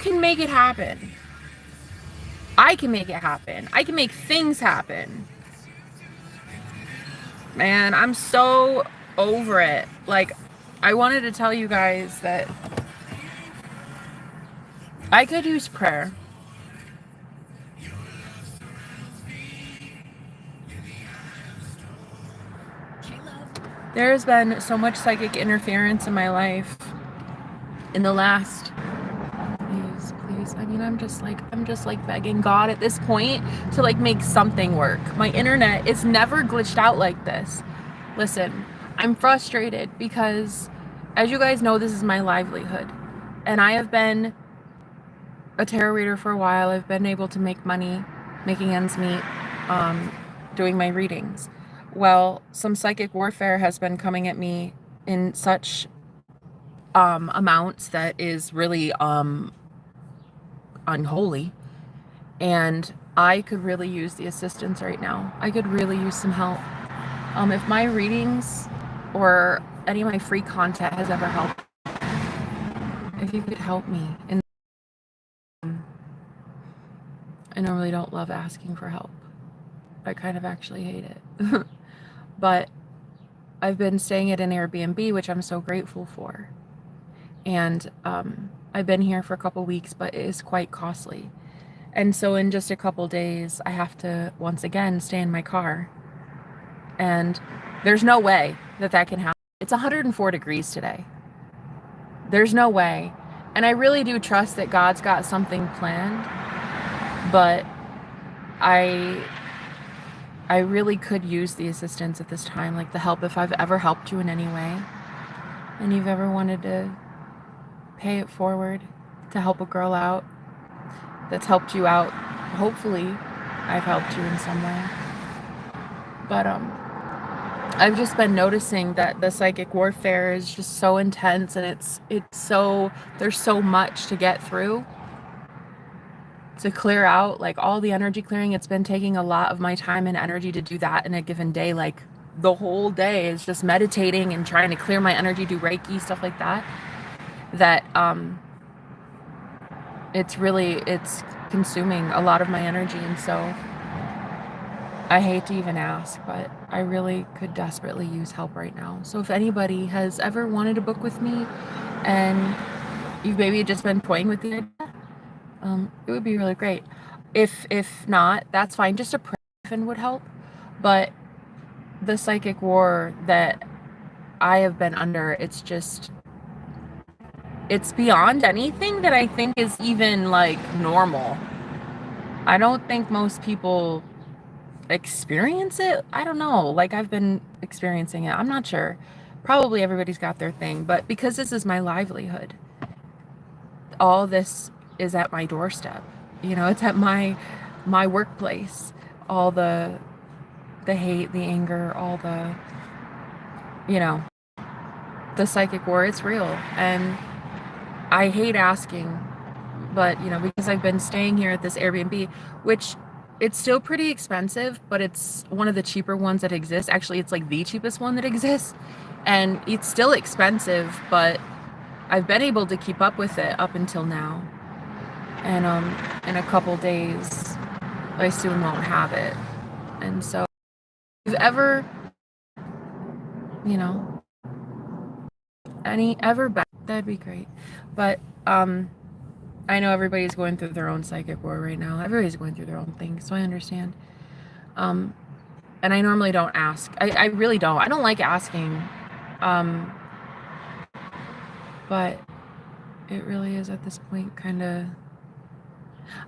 can make it happen. I can make it happen. I can make things happen. Man, I'm so over it. Like, I wanted to tell you guys that I could use prayer. There has been so much psychic interference in my life in the last, please. I mean, I'm just like begging God at this point to like make something work. My internet is never glitched out like this. Listen, I'm frustrated because, as you guys know, this is my livelihood. And I have been a tarot reader for a while. I've been able to make money, making ends meet, doing my readings. Well, some psychic warfare has been coming at me in such amounts that is really unholy. And I could really use the assistance right now. I could really use some help. If my readings or any of my free content has ever helped, if you could help me. And I normally don't love asking for help. I kind of actually hate it. But I've been staying at an Airbnb, which I'm so grateful for. And I've been here for a couple weeks, but it is quite costly. And so in just a couple days, I have to once again stay in my car. And there's no way that that can happen. It's 104 degrees today. There's no way. And I really do trust that God's got something planned. But I really could use the assistance at this time, like the help, if I've ever helped you in any way and you've ever wanted to pay it forward to help a girl out that's helped you out. Hopefully I've helped you in some way. But I've just been noticing that the psychic warfare is just so intense, and it's so, there's so much to get through, to clear out, like all the energy clearing. It's been taking a lot of my time and energy to do that in a given day. Like the whole day is just meditating and trying to clear my energy, do Reiki, stuff like that. That it's consuming a lot of my energy. And so I hate to even ask, but I really could desperately use help right now. So if anybody has ever wanted to book with me and you've maybe just been toying with the idea, it would be really great. If not, that's fine. Just a prayer would help. But the psychic war that I have been under, it's beyond anything that I think is even like normal. I don't think most people experience it. I don't know. Like, I've been experiencing it. I'm not sure. Probably everybody's got their thing, but because this is my livelihood, all this is at my doorstep. You know, it's at my workplace. All the hate, the anger, all the, you know, the psychic war, it's real. And I hate asking, but, you know, because I've been staying here at this Airbnb, which it's still pretty expensive, but it's one of the cheaper ones that exists. Actually, it's like the cheapest one that exists. And it's still expensive, but I've been able to keep up with it up until now. And in a couple days, I soon won't have it. And so if you've ever, you know, that'd be great. But I know everybody's going through their own psychic war right now. Everybody's going through their own thing, so I understand. And I normally don't ask. I really don't. I don't like asking. But it really is at this point kind of,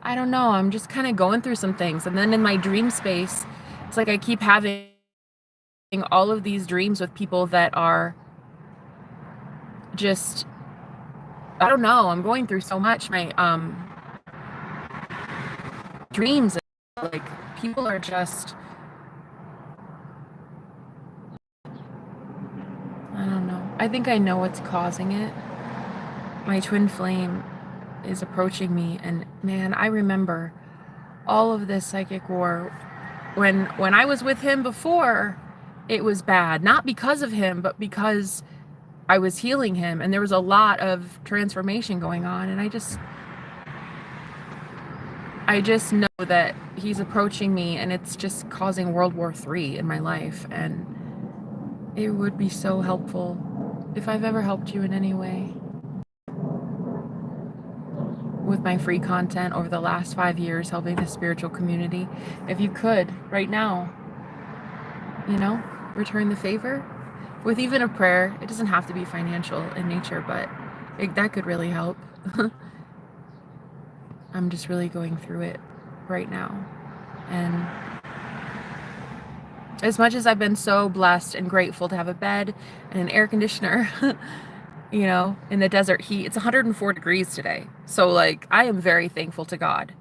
I don't know. I'm just kind of going through some things. And then in my dream space, it's like I keep having all of these dreams with people that are just, I don't know. I'm going through so much. My dreams, like, people are just, I don't know. I think I know what's causing it. My twin flame is approaching me, and man, I remember all of this psychic war. When I was with him before, it was bad. Not because of him, but because I was healing him, and there was a lot of transformation going on, and I just, I just know that he's approaching me, and it's just causing World War III in my life, and it would be so helpful if I've ever helped you in any way with my free content over the last 5 years helping the spiritual community. If you could, right now, return the favor with even a prayer. It doesn't have to be financial in nature, but that could really help. I'm just really going through it right now. And as much as I've been so blessed and grateful to have a bed and an air conditioner, in the desert heat, it's 104 degrees today. So like, I am very thankful to God.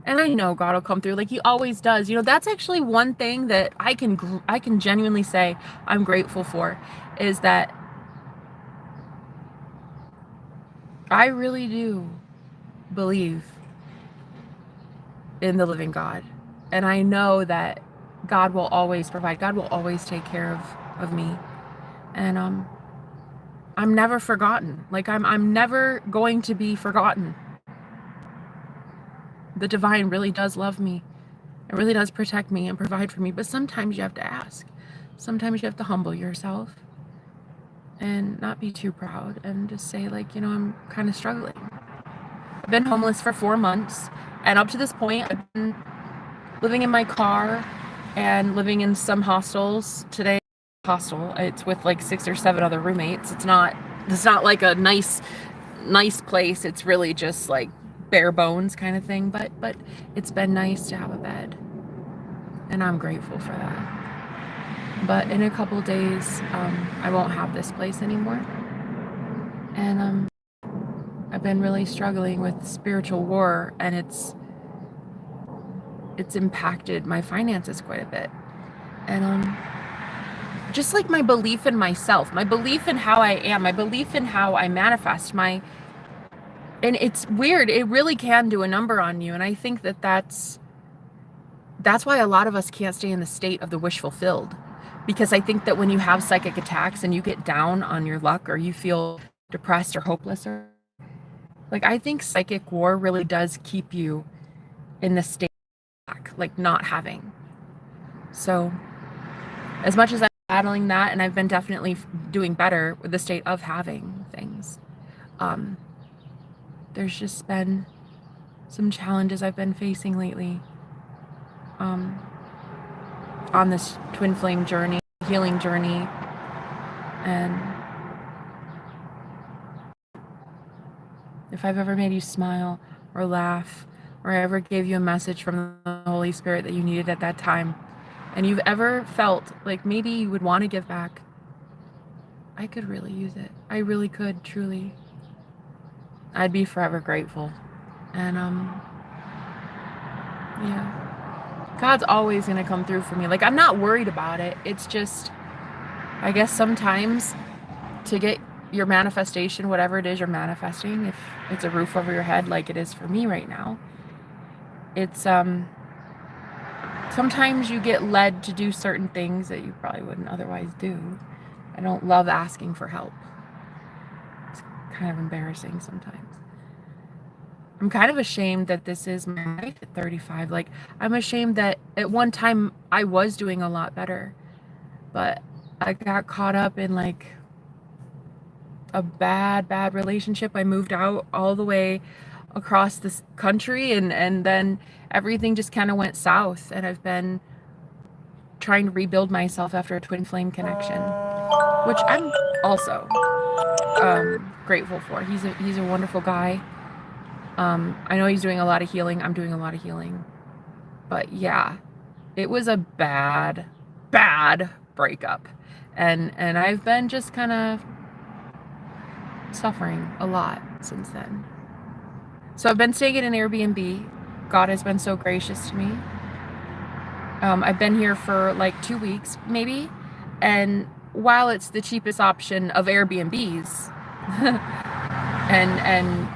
And I know God will come through like he always does. That's actually one thing that I can genuinely say I'm grateful for, is that I really do believe in the living God. And I know that God will always provide. God will always take care of me. And I'm never forgotten. Like I'm never going to be forgotten. The divine really does love me. It really does protect me and provide for me. But sometimes you have to ask. Sometimes you have to humble yourself and not be too proud and just say, like, I'm kind of struggling. I've been homeless for 4 months, and up to this point I've been living in my car and living in some hostels. Today, hostel, it's with like 6 or 7 other roommates. It's not like a nice place. It's really just like bare bones kind of thing, but it's been nice to have a bed, and I'm grateful for that. But in a couple days, I won't have this place anymore, and I've been really struggling with spiritual war, and it's impacted my finances quite a bit, and just like my belief in myself, my belief in how I am, my belief in how I manifest and it's weird. It really can do a number on you, and I think that's why a lot of us can't stay in the state of the wish fulfilled. Because I think that when you have psychic attacks and you get down on your luck, or you feel depressed or hopeless, or like, I think psychic war really does keep you in the state of lack, like not having. So as much as I'm battling that, and I've been definitely doing better with the state of having things, there's just been some challenges I've been facing lately. On this twin flame journey, healing journey, and if I've ever made you smile or laugh, or ever gave you a message from the Holy Spirit that you needed at that time, and you've ever felt like maybe you would want to give back, I could really use it. I really could, truly. I'd be forever grateful. And yeah. God's always going to come through for me. Like, I'm not worried about it. It's just, I guess sometimes to get your manifestation, whatever it is you're manifesting, if it's a roof over your head like it is for me right now, it's sometimes you get led to do certain things that you probably wouldn't otherwise do. I don't love asking for help. It's kind of embarrassing sometimes. I'm kind of ashamed that this is my life at 35. Like, I'm ashamed that at one time I was doing a lot better, but I got caught up in like a bad relationship. I moved out all the way across this country, and then everything just kind of went south, and I've been trying to rebuild myself after a twin flame connection, which I'm also grateful for. He's a wonderful guy. I know he's doing a lot of healing. I'm doing a lot of healing. But yeah, it was a bad breakup. And I've been just kind of suffering a lot since then. So I've been staying at an Airbnb. God has been so gracious to me. I've been here for like 2 weeks, maybe. And while it's the cheapest option of Airbnbs, and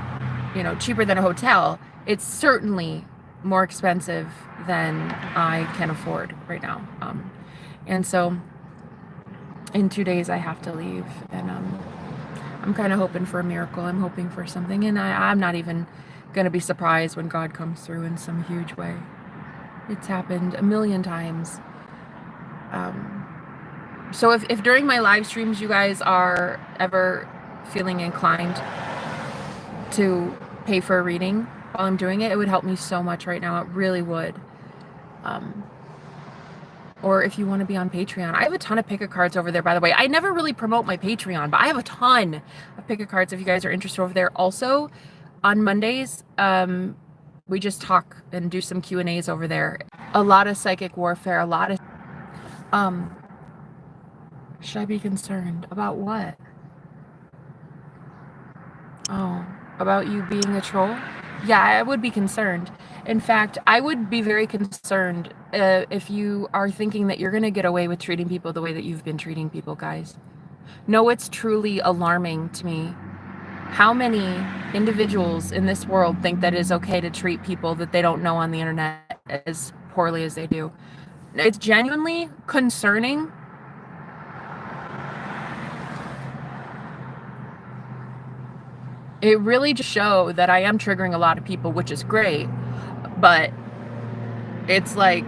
cheaper than a hotel, it's certainly more expensive than I can afford right now. And so in 2 days I have to leave, and I'm kind of hoping for a miracle. I'm hoping for something, and I'm not even going to be surprised when God comes through in some huge way. It's happened a million times. So if during my live streams you guys are ever feeling inclined to pay for a reading while I'm doing it, it would help me so much right now. It really would. Or if you want to be on Patreon, I have a ton of pick a cards over there, by the way. I never really promote my Patreon, but I have a ton of pick a cards if you guys are interested over there. Also, on Mondays, we just talk and do some Q&As over there. A lot of psychic warfare, a lot of... should I be concerned? About what? Oh, about you being a troll? Yeah, I would be concerned. In fact, I would be very concerned if you are thinking that you're going to get away with treating people the way that you've been treating people, guys. No, it's truly alarming to me how many individuals in this world think that it is okay to treat people that they don't know on the internet as poorly as they do. It's genuinely concerning. It really just shows that I am triggering a lot of people, which is great. But it's like,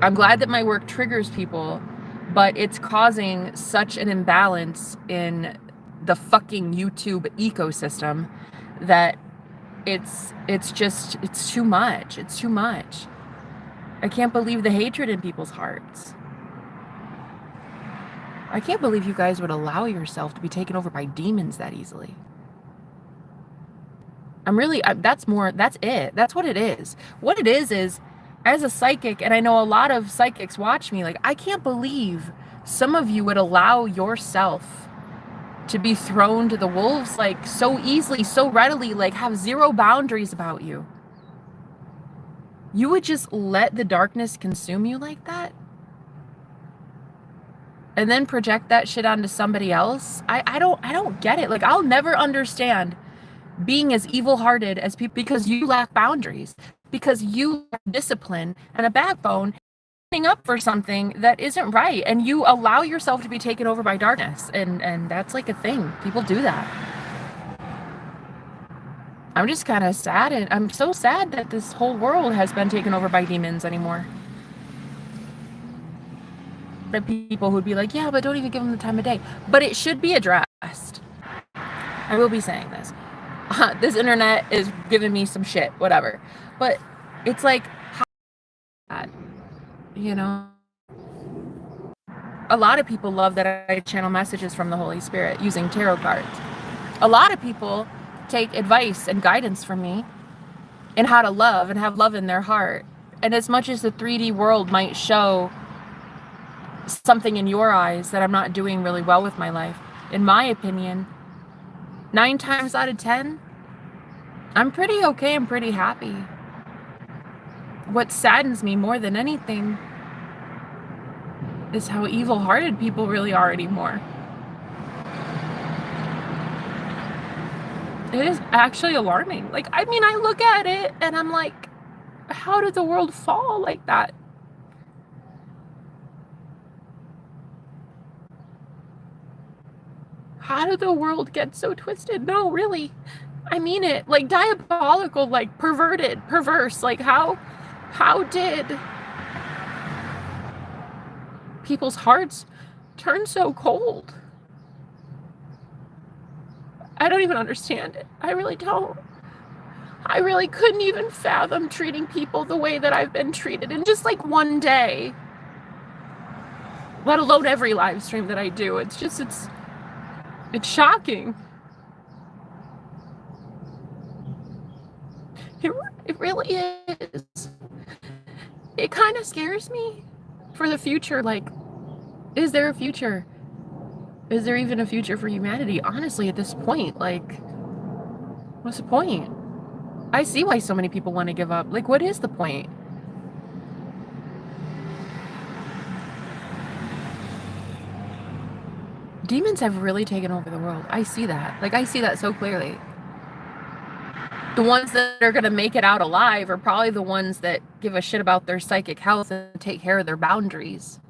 I'm glad that my work triggers people, but it's causing such an imbalance in the fucking YouTube ecosystem that it's too much. It's too much. I can't believe the hatred in people's hearts. I can't believe you guys would allow yourself to be taken over by demons that easily. That's it. That's what it is. What it is, as a psychic, and I know a lot of psychics watch me, like, I can't believe some of you would allow yourself to be thrown to the wolves, like, so easily, so readily, like, have zero boundaries about you. You would just let the darkness consume you like that? And then project that shit onto somebody else? I don't get it. Like, I'll never understand being as evil-hearted as people because you lack boundaries, because you lack discipline and a backbone, standing up for something that isn't right, and you allow yourself to be taken over by darkness, and that's like a thing. People do that. I'm just kind of sad, and I'm so sad that this whole world has been taken over by demons anymore. The people who'd be like, yeah, but don't even give them the time of day. But it should be addressed. I will be saying this. This internet is giving me some shit, whatever. But it's like, you know, a lot of people love that I channel messages from the Holy Spirit using tarot cards. A lot of people take advice and guidance from me in how to love and have love in their heart. And as much as the 3D world might show something in your eyes that I'm not doing really well with my life, in my opinion, 9 times out of 10, I'm pretty okay. I'm pretty happy. What saddens me more than anything is how evil-hearted people really are anymore. It is actually alarming. Like, I mean, I look at it and I'm like, how did the world fall like that? How did the world get so twisted? No, really. I mean it. Like, diabolical, like, perverted, perverse. Like, how did people's hearts turn so cold? I don't even understand it. I really don't. I really couldn't even fathom treating people the way that I've been treated in just like one day. Let alone every live stream that I do. It's just, it's shocking. It really is. It kind of scares me for the future. Like, is there a future? Is there even a future for humanity? Honestly, at this point, like, what's the point? I see why so many people want to give up. Like, what is the point? Demons have really taken over the world. I see that. Like, I see that so clearly. The ones that are going to make it out alive are probably the ones that give a shit about their psychic health and take care of their boundaries.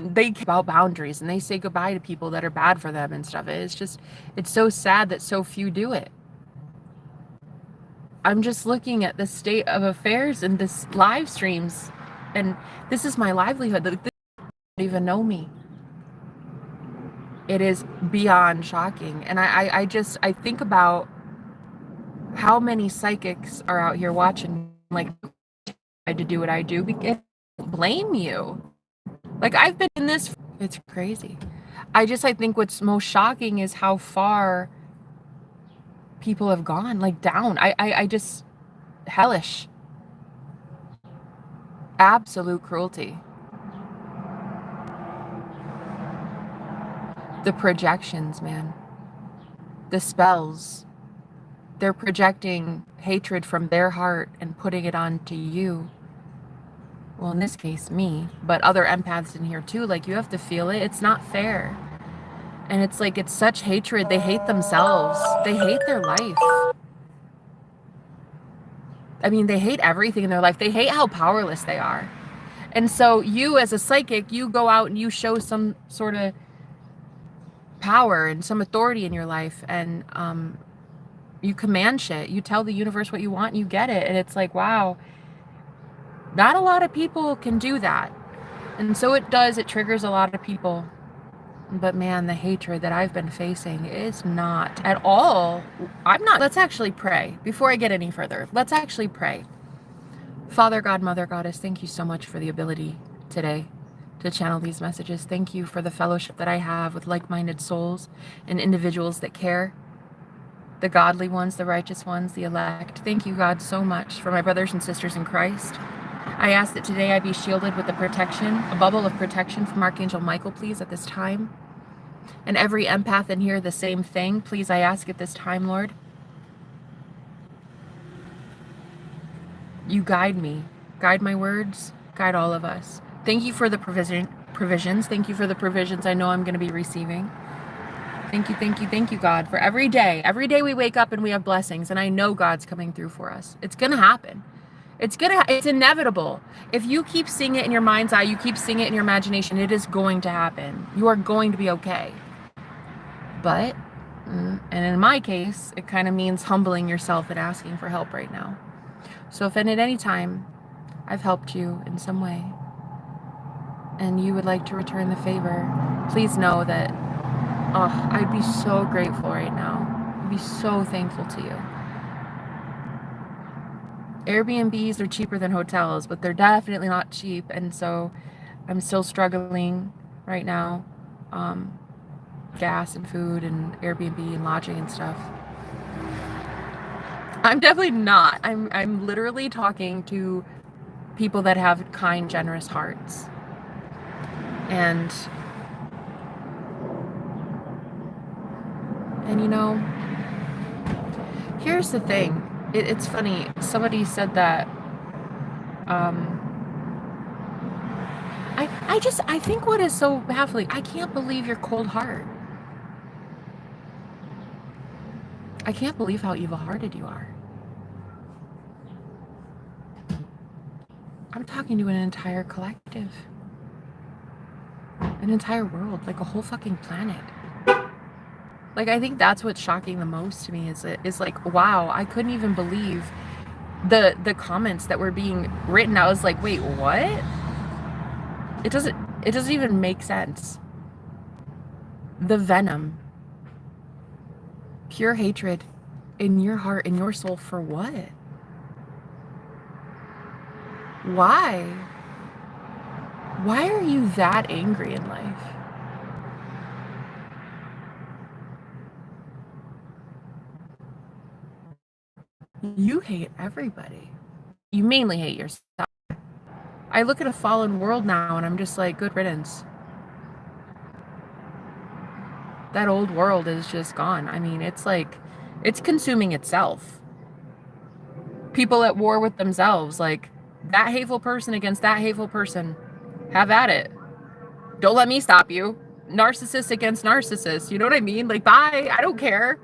They care about boundaries and they say goodbye to people that are bad for them and stuff. It's just, it's so sad that so few do it. I'm just looking at the state of affairs in this live streams, and this is my livelihood. They don't even know me. It is beyond shocking. And I think about how many psychics are out here watching, like, I had to do what I do. I don't blame you. Like, I've been in this. It's crazy. I think what's most shocking is how far people have gone, like, down. I just, hellish. Absolute cruelty. The projections, man. The spells. They're projecting hatred from their heart and putting it onto you. Well, in this case, me, but other empaths in here too. Like, you have to feel it. It's not fair. And it's like, it's such hatred. They hate themselves. They hate their life. I mean, they hate everything in their life. They hate how powerless they are. And so you, as a psychic, you go out and you show some sort of power and some authority in your life, and you command shit. You tell the universe what you want and you get it. And it's like, wow, not a lot of people can do that. And so it triggers a lot of people. But man, the hatred that I've been facing is not at all. Let's actually pray before I get any further. Let's actually pray. Father God, Mother Goddess, thank you so much for the ability today to channel these messages. Thank you for the fellowship that I have with like-minded souls and individuals that care. The godly ones, the righteous ones, the elect. Thank you, God, so much for my brothers and sisters in Christ. I ask that today I be shielded with a bubble of protection from Archangel Michael, please, at this time. And every empath in here, the same thing. Please, I ask at this time, Lord. You guide me. Guide my words. Guide all of us. Thank you for the provisions. Thank you for the provisions I know I'm going to be receiving. Thank you, God, for every day. Every day we wake up and we have blessings, and I know God's coming through for us. It's going to happen. It's inevitable. If you keep seeing it in your mind's eye, you keep seeing it in your imagination, it is going to happen. You are going to be okay. But, and in my case, it kind of means humbling yourself and asking for help right now. So if at any time I've helped you in some way and you would like to return the favor, please know that, I'd be so grateful right now. I'd be so thankful to you. Airbnbs are cheaper than hotels, but they're definitely not cheap. And so I'm still struggling right now. Gas and food and Airbnb and lodging and stuff. I'm definitely not. I'm literally talking to people that have kind, generous hearts. And you know, here's the thing. It's funny. Somebody said that. I think what is so baffling, I can't believe your cold heart. I can't believe how evil-hearted you are. I'm talking to an entire collective. An entire world, like a whole fucking planet. Like, I think that's what's shocking the most to me is like, wow, I couldn't even believe the comments that were being written. I was like, wait, what? It doesn't even make sense. The venom. Pure hatred in your heart, in your soul, for what? Why? Why are you that angry in life? You hate everybody. You mainly hate yourself. I look at a fallen world now and I'm just like, good riddance. That old world is just gone. I mean, it's like, it's consuming itself. People at war with themselves, like, that hateful person against that hateful person. Have at it. Don't let me stop you. Narcissist against narcissist. You know what I mean? Like, bye. I don't care.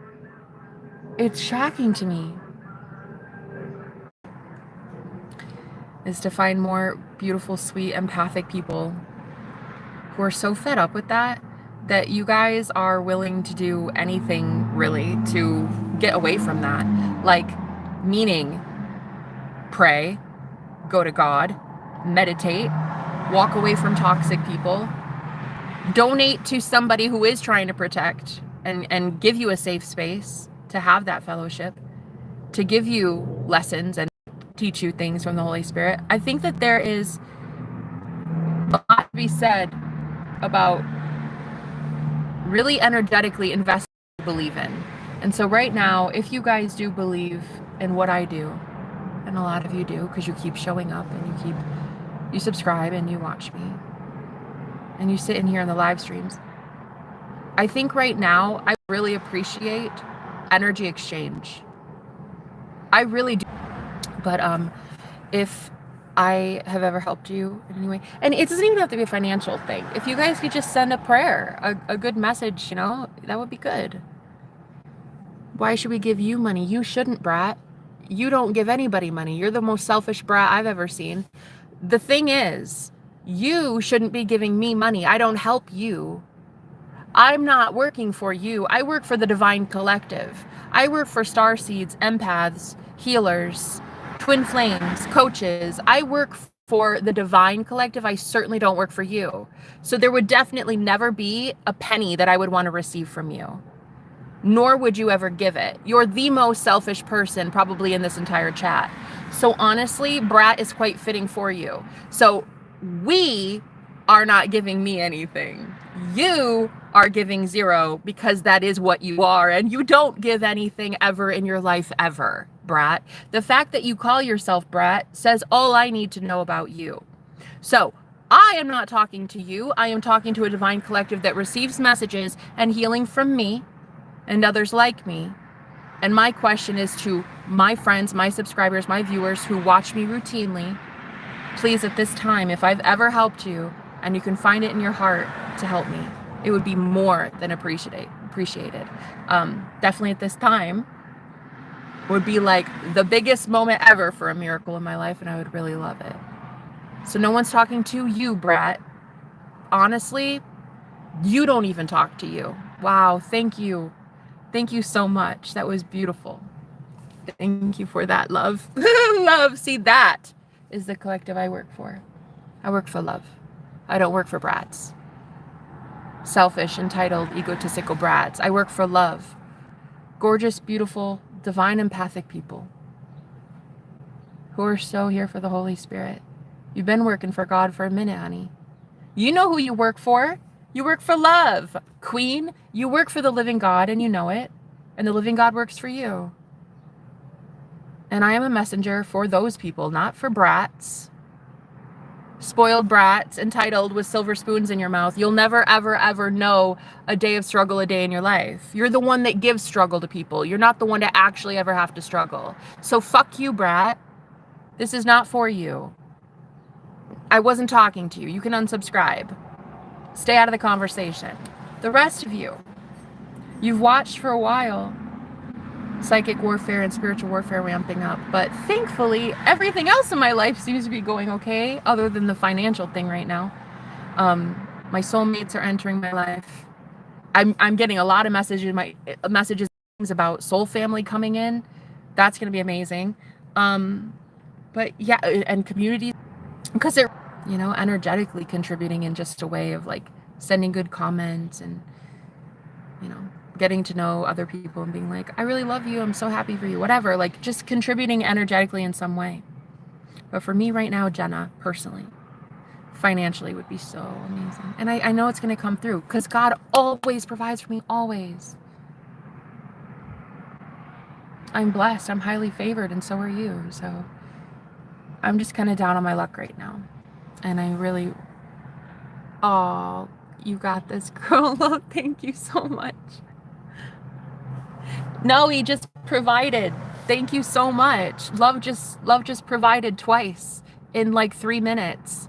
It's shocking to me. Is to find more beautiful, sweet, empathic people who are so fed up with that you guys are willing to do anything, really, to get away from that. Like, meaning pray, go to God, meditate, walk away from toxic people, donate to somebody who is trying to protect and give you a safe space to have that fellowship, to give you lessons and teach you things from the Holy Spirit. I think that there is a lot to be said about really energetically investing in what you believe in. And so right now, if you guys do believe in what I do, and a lot of you do, because you keep showing up and you subscribe and you watch me and you sit in here in the live streams, I think right now I really appreciate energy exchange. I really do. But if I have ever helped you in any way, and it doesn't even have to be a financial thing. If you guys could just send a prayer, a good message, you know, that would be good. Why should we give you money? You shouldn't, brat. You don't give anybody money. You're the most selfish brat I've ever seen. The thing is, you shouldn't be giving me money. I don't help you. I'm not working for you. I work for the divine collective. I work for star seeds, empaths, healers, twin flames, coaches. I work for the divine collective. I certainly don't work for you. So there would definitely never be a penny that I would want to receive from you. Nor would you ever give it. You're the most selfish person probably in this entire chat. So honestly, brat is quite fitting for you. So we are not giving me anything. You are giving zero because that is what you are, and you don't give anything ever in your life ever, brat. The fact that you call yourself brat says all I need to know about you. So I am not talking to you. I am talking to a divine collective that receives messages and healing from me and others like me. And my question is to my friends, my subscribers, my viewers who watch me routinely, please at this time, if I've ever helped you and you can find it in your heart to help me, it would be more than appreciated. Definitely at this time would be like the biggest moment ever for a miracle in my life, and I would really love it. So no one's talking to you, brat. Honestly, you don't even talk to you. Wow, thank you. Thank you so much. That was beautiful. Thank you for that, love. Love. See, that is the collective I work for. I work for love. I don't work for brats. Selfish, entitled, egotistical brats. I work for love. Gorgeous, beautiful, divine, empathic people who are so here for the Holy Spirit. You've been working for God for a minute, honey. You know who you work for. You work for love. Queen, you work for the living God and you know it. And the living God works for you. And I am a messenger for those people, not for brats. Spoiled brats, entitled with silver spoons in your mouth. You'll never, ever, ever know a day of struggle a day in your life. You're the one that gives struggle to people. You're not the one to actually ever have to struggle. So fuck you, brat. This is not for you. I wasn't talking to you. You can unsubscribe. Stay out of the conversation. The rest of you, you've watched for a while. Psychic warfare and spiritual warfare ramping up. But thankfully, everything else in my life seems to be going okay, other than the financial thing right now. My soulmates are entering my life. I'm getting a lot of messages about soul family coming in. That's going to be amazing. But yeah, and communities, because they're, you know, energetically contributing in just a way of like sending good comments and, you know, getting to know other people and being like, I really love you. I'm so happy for you. Whatever, like just contributing energetically in some way. But for me right now, Jenna, personally, financially would be so amazing. And I know it's going to come through because God always provides for me, always. I'm blessed. I'm highly favored, and so are you. So I'm just kind of down on my luck right now. And I really, oh, you got this, girl. Love, thank you so much. No, he just provided. Thank you so much. Love just provided twice in like 3 minutes.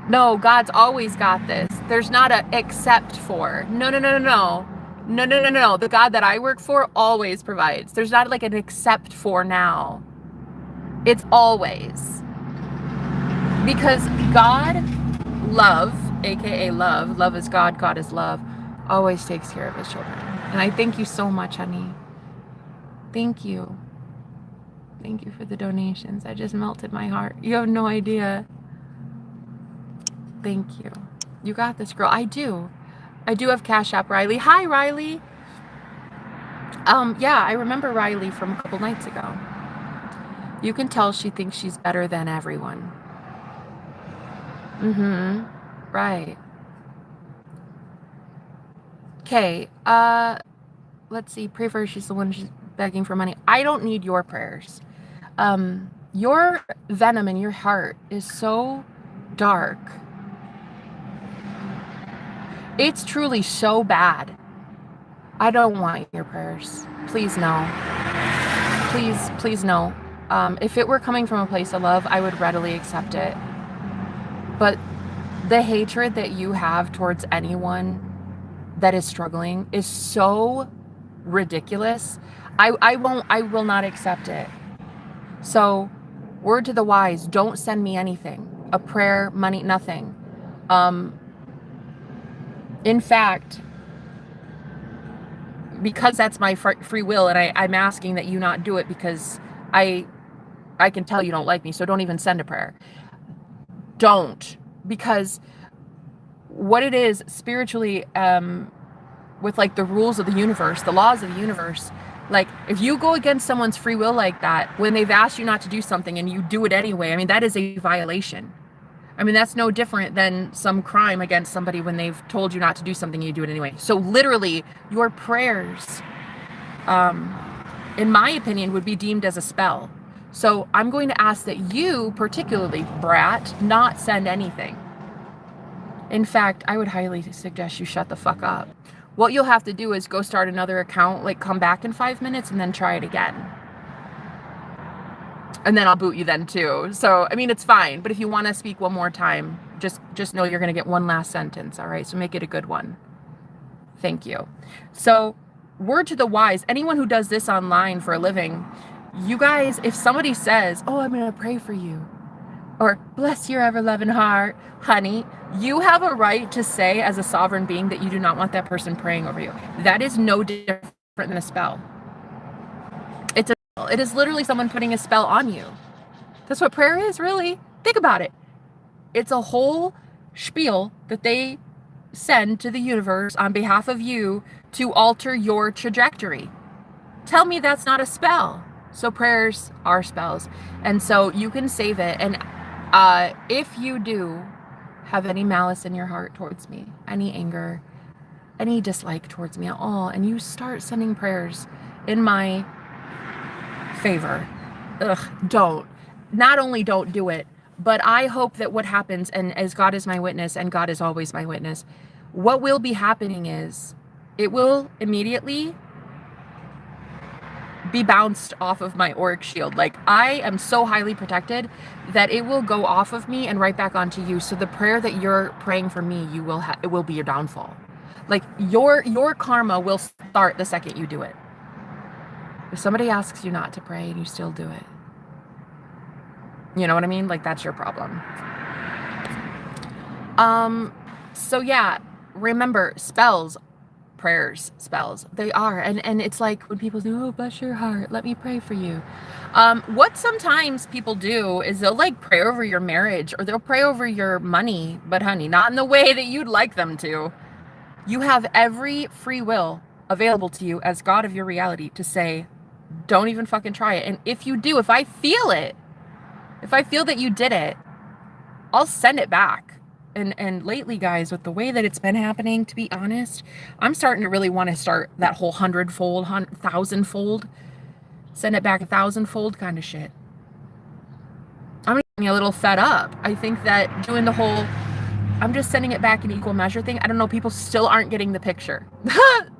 No, God's always got this. There's not a except for. No. No. The God that I work for always provides. There's not like an except for now. It's always. Because God, love, aka love is God, God is love, always takes care of his children. And I thank you so much, honey. Thank you. Thank you for the donations. I just melted my heart. You have no idea. Thank you. You got this, girl. I do. I do have Cash App, Riley. Hi, Riley. Yeah, I remember Riley from a couple nights ago. You can tell she thinks she's better than everyone. Mm-hmm. Right. Okay. Let's see. Pray for her. She's the one who's begging for money. I don't need your prayers. Your venom in your heart is so dark. It's truly so bad. I don't want your prayers. Please no. Please no. If it were coming from a place of love, I would readily accept it. But the hatred that you have towards anyone that is struggling is so ridiculous. I will not accept it. So, word to the wise, don't send me anything. A prayer, money, nothing. In fact, because that's my free will, and I'm asking that you not do it because I can tell you don't like me, so don't even send a prayer. Don't. Because what it is spiritually, with like the rules of the universe, the laws of the universe, like if you go against someone's free will like that, when they've asked you not to do something and you do it anyway, I mean, that is a violation. I mean, that's no different than some crime against somebody when they've told you not to do something and you do it anyway. So literally, your prayers, in my opinion, would be deemed as a spell. So I'm going to ask that you, particularly, brat, not send anything. In fact, I would highly suggest you shut the fuck up. What you'll have to do is go start another account, like come back in 5 minutes and then try it again. And then I'll boot you then too. So, I mean, it's fine. But if you want to speak one more time, just know you're going to get one last sentence. All right. So make it a good one. Thank you. So word to the wise, anyone who does this online for a living, you guys, if somebody says, oh, I'm going to pray for you, or bless your ever-loving heart, honey, you have a right to say as a sovereign being that you do not want that person praying over you. That is no different than a spell. It is literally someone putting a spell on you. That's what prayer is, really. Think about it. It's a whole spiel that they send to the universe on behalf of you to alter your trajectory. Tell me that's not a spell. So prayers are spells. And so you can save it. And if you do have any malice in your heart towards me, any anger, any dislike towards me at all, and you start sending prayers in my favor, don't. Not only don't do it, but I hope that what happens, and as God is my witness, and God is always my witness, what will be happening is it will immediately be bounced off of my auric shield. Like, I am so highly protected that it will go off of me and right back onto you. So the prayer that you're praying for me, it will be your downfall. Like, your karma will start the second you do it. If somebody asks you not to pray and you still do it, you know what I mean? Like, that's your problem. So yeah, remember, spells, prayers, spells, they are. And it's like when people do, oh, bless your heart, let me pray for you. What sometimes people do is they'll like pray over your marriage, or they'll pray over your money, but honey, not in the way that you'd like them to. You have every free will available to you as God of your reality to say, don't even fucking try it. And if you do, if I feel it, if I feel that you did it, I'll send it back. And lately, guys, with the way that it's been happening, to be honest, I'm starting to really want to start that whole 100-fold, 1,000-fold, send it back 1,000-fold kind of shit. I'm getting a little fed up. I think that doing the whole, I'm just sending it back in equal measure thing, I don't know, people still aren't getting the picture.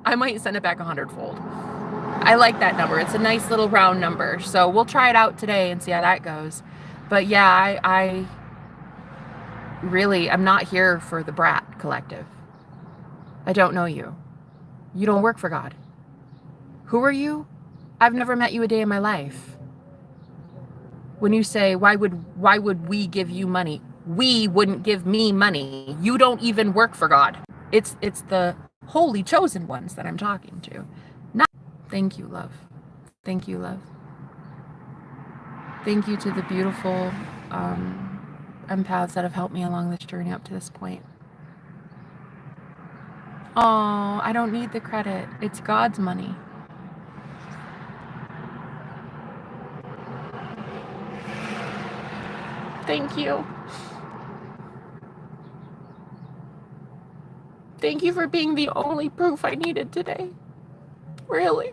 I might send it back 100-fold. I like that number. It's a nice little round number. So we'll try it out today and see how that goes. But yeah, I really, I'm not here for the brat collective. I don't know you. You don't work for God. Who are you? I've never met you a day in my life. When you say, why would we give you money? We wouldn't give me money. You don't even work for God. It's the holy chosen ones that I'm talking to. Not. Thank you, love. Thank you, love. Thank you to the beautiful empaths that have helped me along this journey up to this point. Oh, I don't need the credit. It's God's money. Thank you. Thank you for being the only proof I needed today. Really.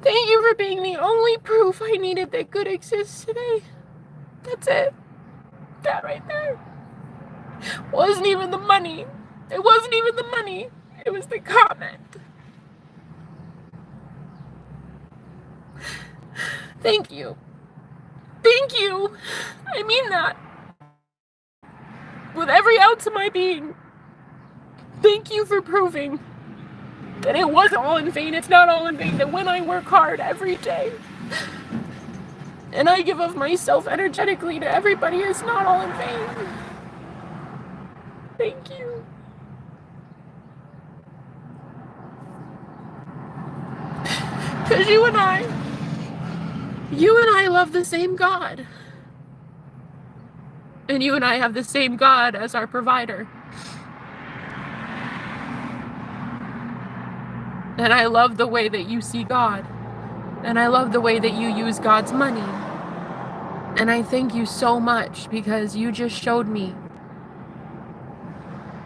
Thank you for being the only proof I needed that good exists today. That's it. That right there. Wasn't even the money. It wasn't even the money. It was the comment. Thank you. Thank you. I mean that. With every ounce of my being. Thank you for proving that it wasn't all in vain. It's not all in vain. That when I work hard every day and I give of myself energetically to everybody, it's not all in vain. Thank you. Because you and I love the same God. And you and I have the same God as our provider. And I love the way that you see God. And I love the way that you use God's money. And I thank you so much because you just showed me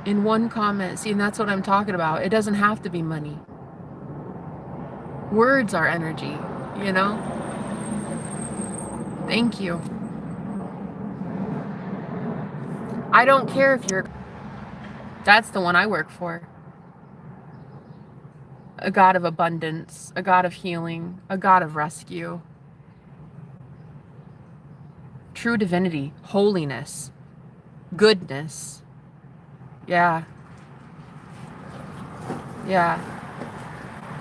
in one comment. See, and that's what I'm talking about. It doesn't have to be money. Words are energy, you know? Thank you. I don't care if you're... That's the one I work for. A God of abundance, a God of healing, a God of rescue. True divinity, holiness, goodness. Yeah. Yeah.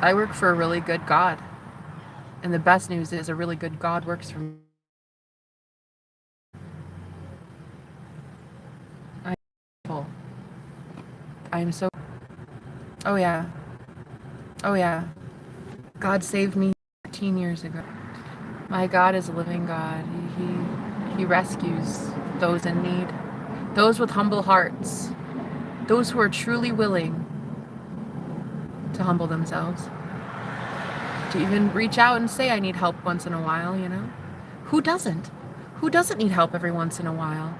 I work for a really good God. And the best news is a really good God works for me. I'm so... Oh yeah. Oh yeah. God saved me 13 years ago. My God is a living God. He rescues those in need. Those with humble hearts. Those who are truly willing to humble themselves. To even reach out and say, I need help once in a while, you know? Who doesn't? Who doesn't need help every once in a while?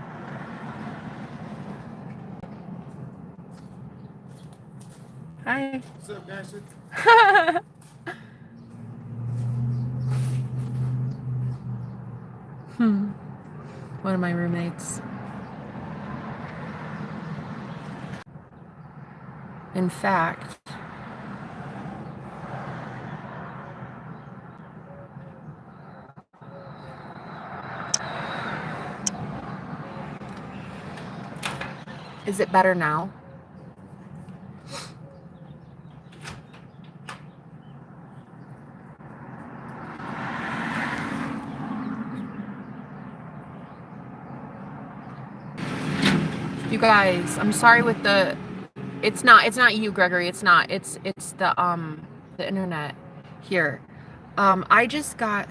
Hi. What's up, guys? One of my roommates. In fact, is it better now? You guys, I'm sorry with the... It's not you, Gregory. It's not. It's the internet here. I just got...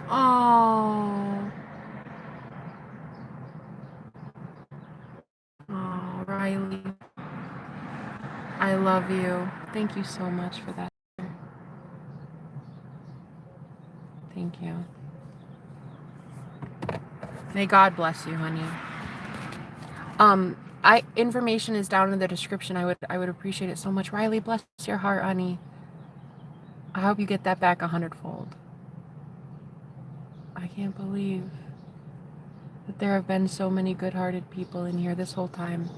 Oh, Riley. I love you. Thank you so much for that. Thank you. May God bless you, honey. Information is down in the description. I would appreciate it so much. Riley, bless your heart, honey. I hope you get that back 100-fold. I can't believe that there have been so many good-hearted people in here this whole time.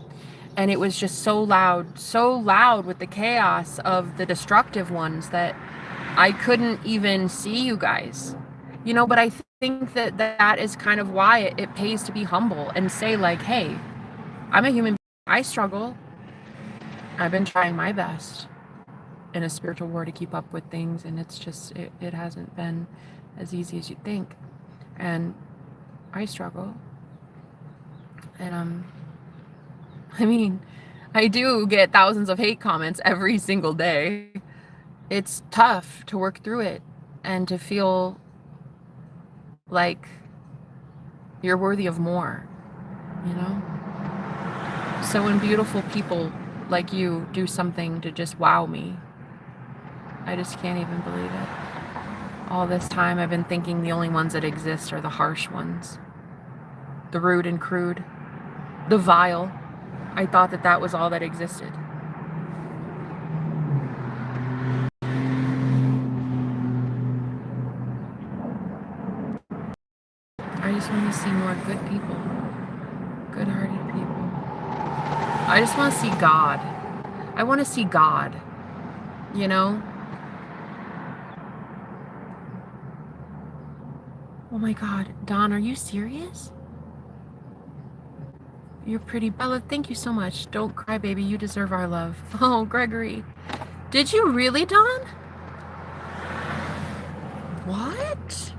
And it was just so loud with the chaos of the destructive ones that I couldn't even see you guys. You know, but I think that is kind of why it pays to be humble and say, like, hey, I'm a human being. I struggle. I've been trying my best in a spiritual war to keep up with things, and it's just, it hasn't been as easy as you'd think. And I struggle. And I mean, I do get thousands of hate comments every single day. It's tough to work through it. and to feel like you're worthy of more, you know? So when beautiful people like you do something to just wow me, I just can't even believe it. All this time I've been thinking the only ones that exist are the harsh ones. The rude and crude. The vile. I thought that that was all that existed. I just want to see more good people. Good-hearted people. I just want to see God. I want to see God. You know? Oh my God. Don, are you serious? You're pretty. Bella, thank you so much. Don't cry, baby. You deserve our love. Oh, Gregory. Did you really, Don? What?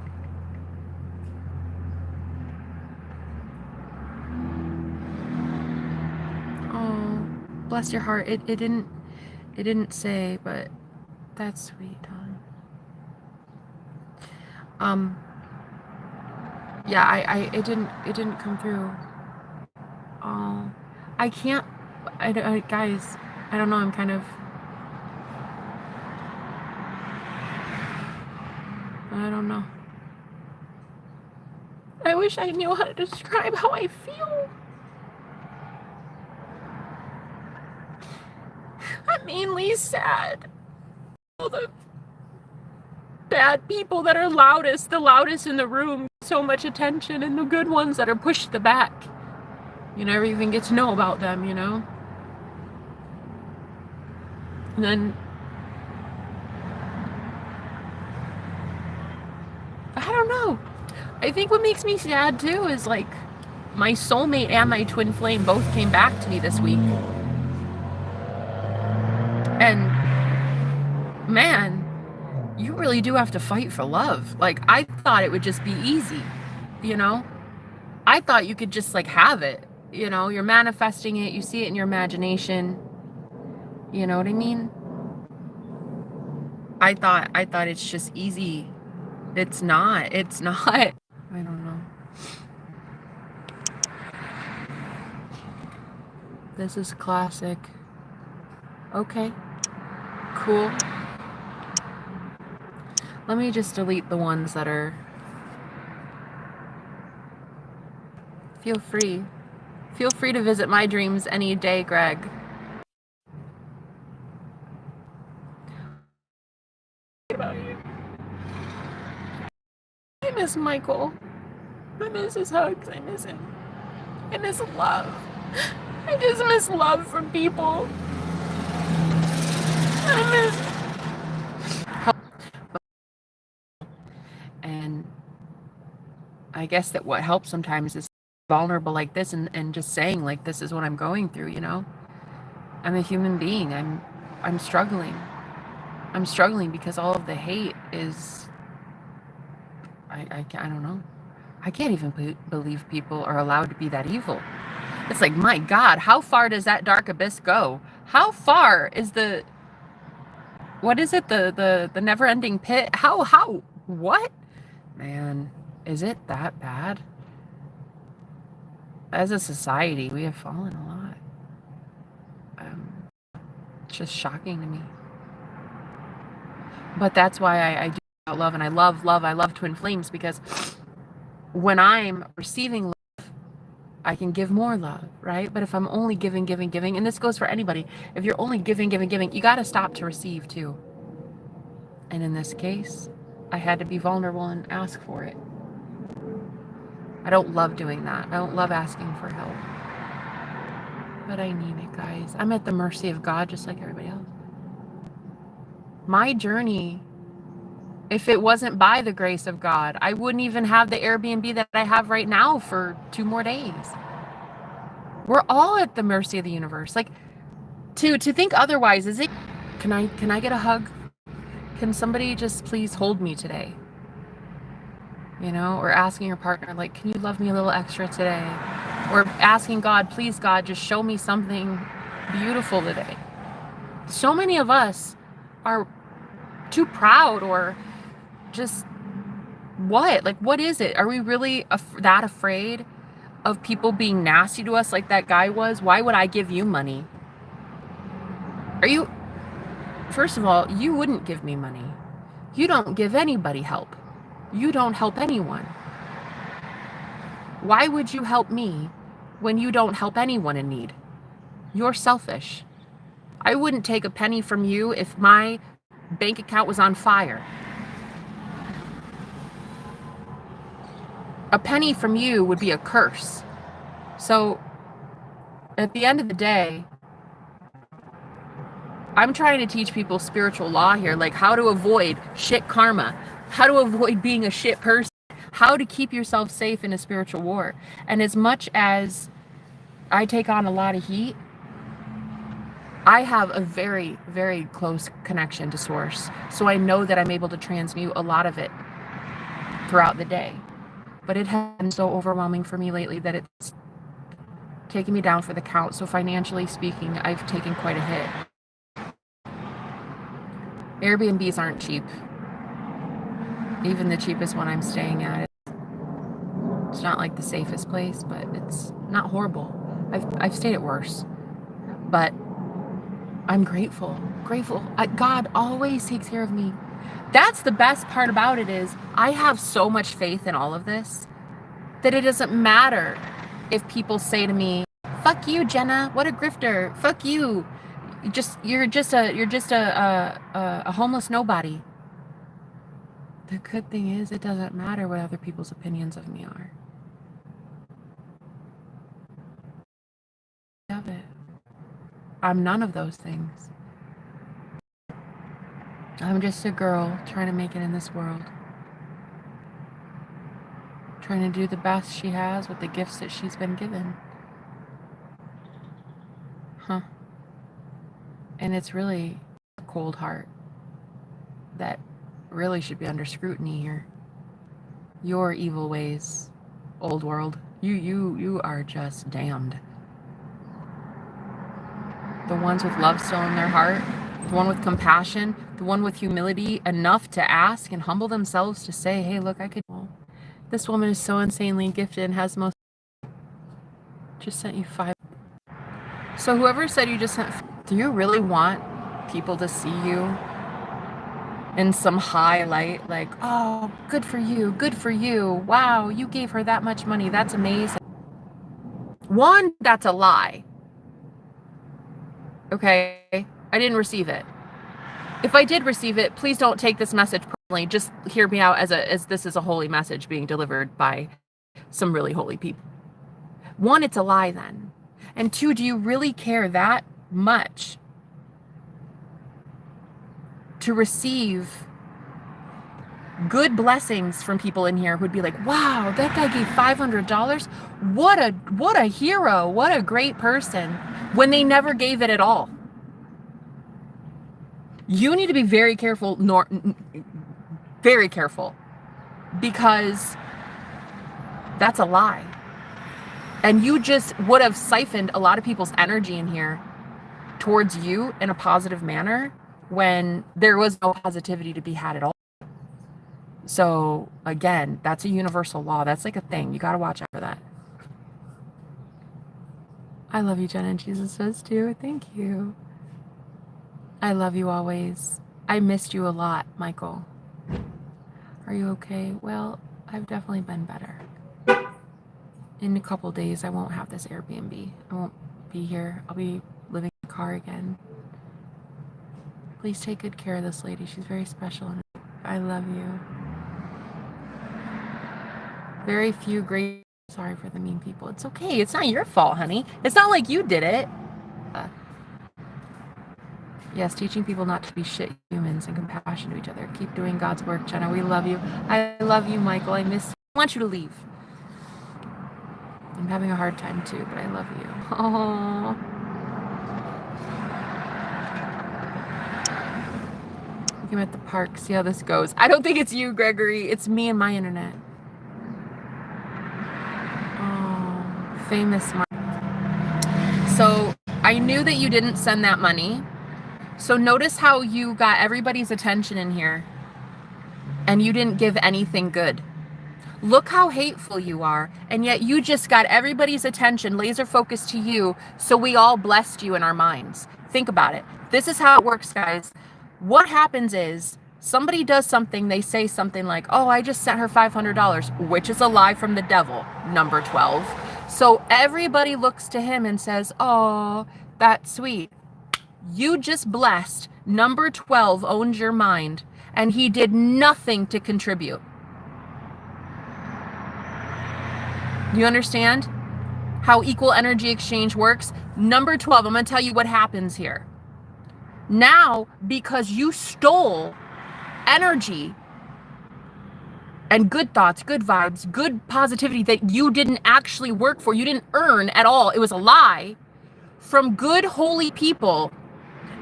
Oh, bless your heart. It didn't say, but that's sweet, Don. Yeah, it didn't come through. Oh, I can't. Guys, I don't know. I'm kind of. I don't know. I wish I knew how to describe how I feel. I'm mainly sad. All the bad people that are the loudest in the room, so much attention, and the good ones that are pushed to the back. You never even get to know about them, you know? And then, I don't know. I think what makes me sad too is like my soulmate and my twin flame both came back to me this week. And man, you really do have to fight for love. Like, I thought it would just be easy, you know? I thought you could just like have it, you know? You're manifesting it, you see it in your imagination. You know what I mean? I thought it's just easy. It's not. It's not. I don't know. This is classic. Okay. Cool. Let me just delete the ones that are... Feel free. Feel free to visit my dreams any day, Greg. About you. I miss Michael. I miss his hugs. I miss him. I miss love. I just miss love from people. I miss... And I guess that what helps sometimes is vulnerable like this and just saying like, this is what I'm going through, you know? I'm a human being. I'm struggling. I'm struggling because all of the hate is... I don't know. I can't even believe people are allowed to be that evil. It's like, my God, how far does that dark abyss go? How far is the... What is it? The never-ending pit? How? What? Man, is it that bad? As a society, we have fallen a lot. It's just shocking to me. But that's why I do love, and I love twin flames, because when I'm receiving love, I can give more love, right? But if I'm only giving, and this goes for anybody, if you're only giving, you got to stop to receive too. And in this case, I had to be vulnerable and ask for it. I don't love doing that. I don't love asking for help. But I need it, guys. I'm at the mercy of God just like everybody else. My journey, if it wasn't by the grace of God, I wouldn't even have the Airbnb that I have right now for 2 more days. We're all at the mercy of the universe. Like, to think otherwise, is it... Can I get a hug? Can somebody just please hold me today? You know, or asking your partner, like, can you love me a little extra today? Or asking God, please God, just show me something beautiful today. So many of us are too proud or just what? Like, what is it? Are we really that afraid of people being nasty to us like that guy was? Why would I give you money? Are you, first of all, you wouldn't give me money. You don't give anybody help. You don't help anyone. Why would you help me when you don't help anyone in need? You're selfish. I wouldn't take a penny from you if my bank account was on fire. A penny from you would be a curse. So at the end of the day, I'm trying to teach people spiritual law here, like how to avoid shit karma, how to avoid being a shit person, how to keep yourself safe in a spiritual war. And as much as I take on a lot of heat, I have a very, very close connection to source. So I know that I'm able to transmute a lot of it throughout the day. But it has been so overwhelming for me lately that it's taking me down for the count. So financially speaking, I've taken quite a hit. Airbnbs aren't cheap. Even the cheapest one I'm staying at, it's not like the safest place, but it's not horrible. I've stayed at worse. But I'm grateful. God always takes care of me. That's the best part about it, is I have so much faith in all of this that it doesn't matter if people say to me, fuck you, Jenna, what a grifter, fuck you. You're just a homeless nobody. The good thing is, it doesn't matter what other people's opinions of me are. Of it. I'm none of those things. I'm just a girl trying to make it in this world. Trying to do the best she has with the gifts that she's been given. And it's really a cold heart that really should be under scrutiny here. Your evil ways, old world, you are just damned. The ones with love still in their heart, the one with compassion, the one with humility enough to ask and humble themselves to say, hey, look, I could. This woman is so insanely gifted and has the most. Just sent you 5. So whoever said you just sent, do you really want people to see you in some highlight, like, oh, good for you, wow, you gave her that much money, that's amazing? One, that's a lie. Okay, I didn't receive it. If I did receive it, please don't take this message personally. Just hear me out as this is a holy message being delivered by some really holy people. One, it's a lie then. And two, do you really care that much to receive good blessings from people in here who'd be like, wow, that guy gave $500? What a hero, what a great person, when they never gave it at all. You need to be very careful, very careful, because that's a lie. And you just would have siphoned a lot of people's energy in here towards you in a positive manner when there was no positivity to be had at all. So again, that's a universal law. That's like a thing. You got to watch out for that. I love you, Jen, and Jesus does too. Thank you. I love you always. I missed you a lot, Michael. Are you okay? Well, I've definitely been better. In a couple days, I won't have this Airbnb. I won't be here. I'll be living in a car again. Please take good care of this lady. She's very special, and I love you. Very few great. Sorry for the mean people. It's okay. It's not your fault, honey. It's not like you did it. Yes, teaching people not to be shit humans and compassion to each other. Keep doing God's work, Jenna. We love you. I love you, Michael. I miss you. I want you to leave. I'm having a hard time too, but I love you. Oh. I'm at the park. See how this goes. I don't think it's you, Gregory. It's me and my internet. Oh, famous. So I knew that you didn't send that money. So notice how you got everybody's attention in here. and you didn't give anything good. Look how hateful you are, and yet you just got everybody's attention laser focused to you, so we all blessed you in our minds. Think about it. This is how it works, guys. What happens is somebody does something, they say something like, oh, I just sent her $500, which is a lie from the devil, number 12. So everybody looks to him and says, oh, that's sweet. You just blessed. Number 12 owns your mind, and he did nothing to contribute. You understand how equal energy exchange works? Number 12, I'm going to tell you what happens here. Now, because you stole energy and good thoughts, good vibes, good positivity that you didn't actually work for, you didn't earn at all, it was a lie, from good, holy people,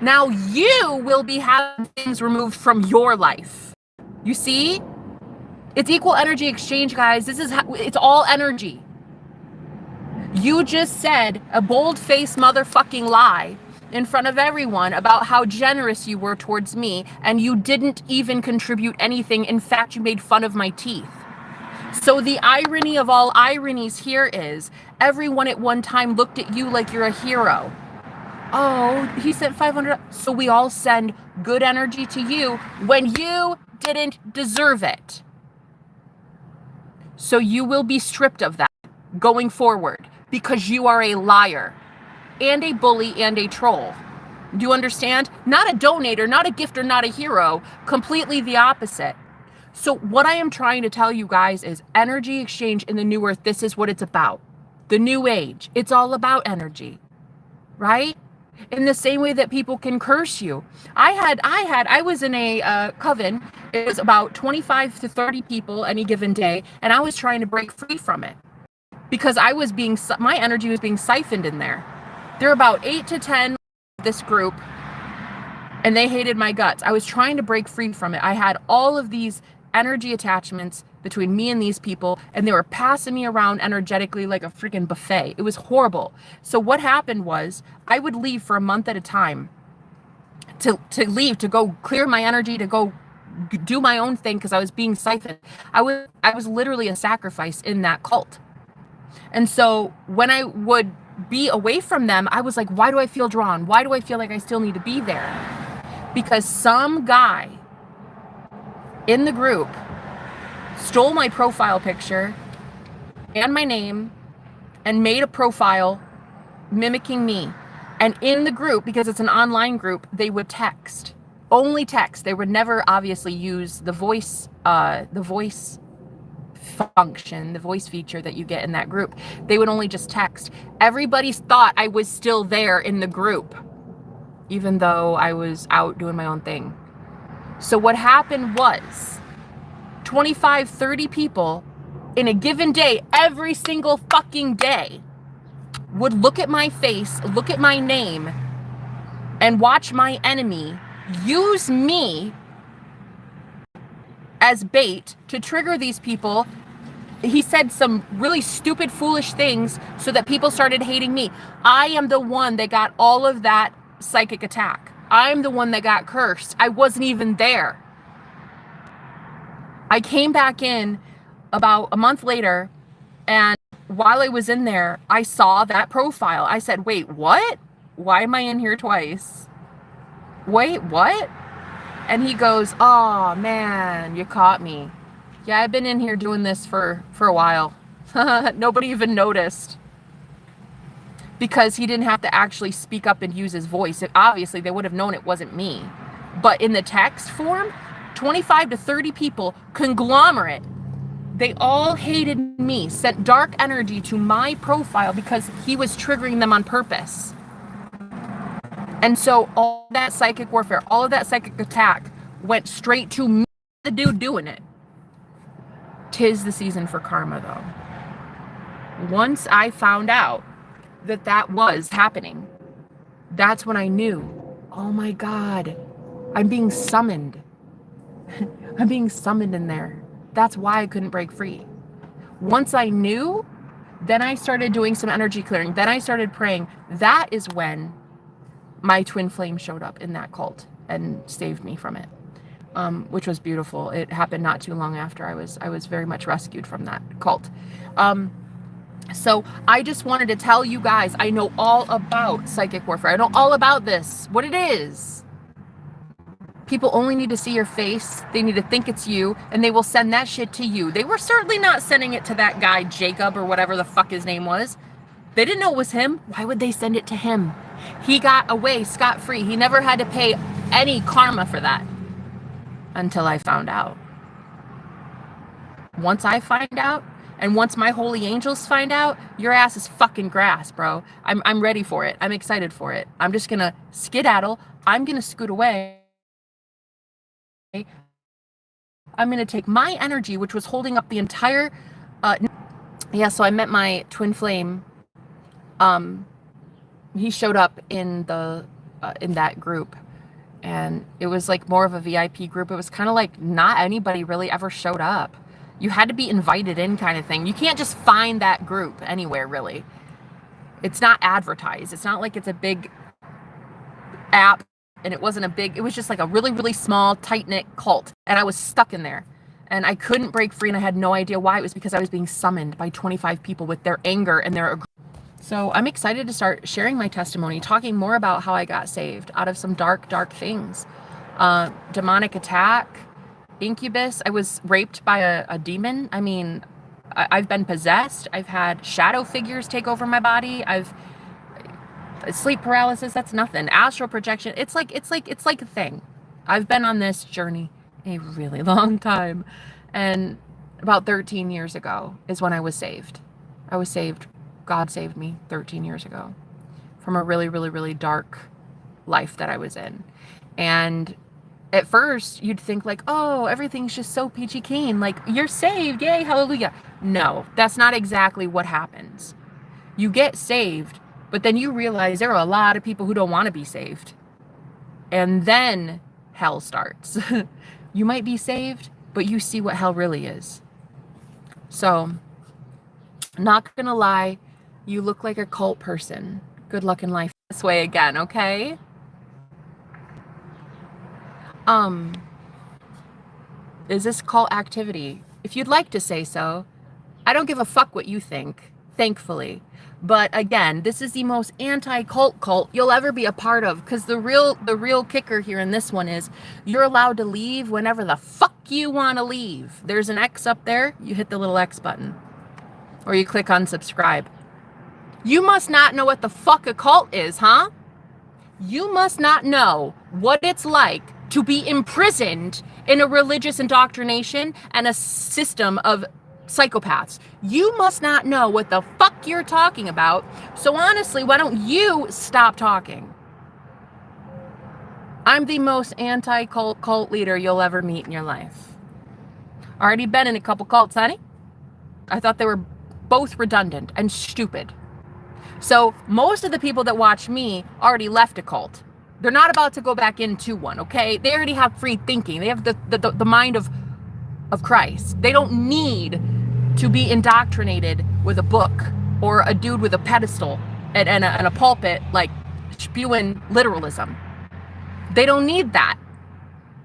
now you will be having things removed from your life. You see? It's equal energy exchange, guys. This is how, it's all energy. You just said a bold-faced motherfucking lie in front of everyone about how generous you were towards me, and you didn't even contribute anything. In fact, you made fun of my teeth. So the irony of all ironies here is everyone at one time looked at you like you're a hero. Oh, he sent 500. So we all send good energy to you when you didn't deserve it. So you will be stripped of that going forward because you are a liar and a bully and a troll. Do you understand? Not a donator, not a gifter, not a hero. Completely the opposite. So what I am trying to tell you guys is energy exchange in the new earth. This is what it's about. The new age. It's all about energy, right? In the same way that people can curse you. I was in a coven. It was about 25 to 30 people any given day, and I was trying to break free from it because my energy was being siphoned in there. There were about 8 to 10 this group, and they hated my guts. I was trying to break free from it. I had all of these energy attachments between me and these people, and they were passing me around energetically like a freaking buffet. It was horrible. So what happened was I would leave for a month at a time to leave, to go clear my energy, to go do my own thing because I was being siphoned. I was literally a sacrifice in that cult. And so when I would be away from them, I was like, why do I feel drawn? Why do I feel like I still need to be there? Because some guy in the group stole my profile picture and my name and made a profile mimicking me. And in the group, because it's an online group, they would text. Only text. They would never obviously use the voice function, the voice feature that you get in that group. They would only just text. Everybody thought I was still there in the group, even though I was out doing my own thing. So what happened was 25, 30 people in a given day, every single fucking day, would look at my face, look at my name, and watch my enemy use me as bait to trigger these people. He said some really stupid, foolish things so that people started hating me. I am the one that got all of that psychic attack. I'm the one that got cursed. I wasn't even there. I came back in about a month later, and while I was in there, I saw that profile. I said, wait, what? Why am I in here twice? Wait, what? And he goes, oh man, you caught me. Yeah, I've been in here doing this for a while. Nobody even noticed. Because he didn't have to actually speak up and use his voice. Obviously, they would have known it wasn't me. But in the text form, 25 to 30 people, conglomerate, they all hated me, sent dark energy to my profile because he was triggering them on purpose. And so all that psychic warfare, all of that psychic attack went straight to me, the dude doing it. 'Tis the season for karma, though. Once I found out that was happening, that's when I knew, oh my God, I'm being summoned. I'm being summoned in there. That's why I couldn't break free. Once I knew, then I started doing some energy clearing. Then I started praying. That is when my twin flame showed up in that cult and saved me from it. which was beautiful. It happened not too long after I was very much rescued from that cult. So I just wanted to tell you guys, I know all about psychic warfare. I know all about this, what it is. People only need to see your face. They need to think it's you, and they will send that shit to you. They were certainly not sending it to that guy, Jacob, or whatever the fuck his name was. They didn't know it was him. Why would they send it to him? He got away scot-free. He never had to pay any karma for that until I found out. Once I find out, and once my holy angels find out, your ass is fucking grass, bro. I'm ready for it. I'm excited for it. I'm just gonna skedaddle. I'm gonna scoot away. I'm gonna take my energy, which was holding up the entire, so I met my twin flame. He showed up in that group, and it was like more of a VIP group. It was kind of like not anybody really ever showed up. You had to be invited in, kind of thing. You can't just find that group anywhere, really. It's not advertised. It's not like it's a big app, and it wasn't a big, it was just like a really, really small, tight-knit cult, and I was stuck in there, and I couldn't break free, and I had no idea why. It was because I was being summoned by 25 people with their anger and their aggression. So I'm excited to start sharing my testimony, talking more about how I got saved out of some dark, dark things. Demonic attack, incubus. I was raped by a demon. I mean, I've been possessed. I've had shadow figures take over my body. I've sleep paralysis. That's nothing. Astral projection. It's like a thing. I've been on this journey a really long time. And about 13 years ago is when I was saved. I was saved. God saved me 13 years ago from a really, really, really dark life that I was in. And at first you'd think like, oh, everything's just so peachy keen. Like, you're saved. Yay. Hallelujah. No, that's not exactly what happens. You get saved, but then you realize there are a lot of people who don't want to be saved. And then hell starts. You might be saved, but you see what hell really is. So, not gonna lie, you look like a cult person. Good luck in life this way again, okay? Is this cult activity? If you'd like to say so, I don't give a fuck what you think, thankfully. But again, this is the most anti-cult cult you'll ever be a part of, because the real kicker here in this one is you're allowed to leave whenever the fuck you want to leave. There's an X up there. You hit the little X button, or you click unsubscribe. You must not know what the fuck a cult is, huh? You must not know what it's like to be imprisoned in a religious indoctrination and a system of psychopaths. You must not know what the fuck you're talking about. So honestly, why don't you stop talking? I'm the most anti-cult cult leader you'll ever meet in your life. Already been in a couple cults, honey. I thought they were both redundant and stupid. So most of the people that watch me already left a cult. They're not about to go back into one, okay? They already have free thinking. They have the mind of Christ. They don't need to be indoctrinated with a book or a dude with a pedestal and a pulpit, like spewing literalism. They don't need that.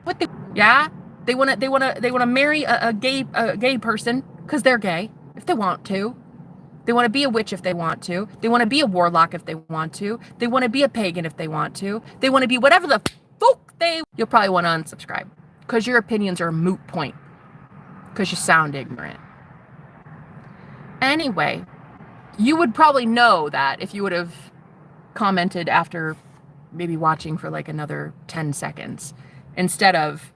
What they want to marry a gay person because they're gay if they want to. They want to be a witch if they want to. They want to be a warlock if they want to. They want to be a pagan if they want to. They want to be whatever the fuck You'll probably want to unsubscribe because your opinions are a moot point because you sound ignorant. Anyway, you would probably know that if you would have commented after maybe watching for like another 10 seconds instead of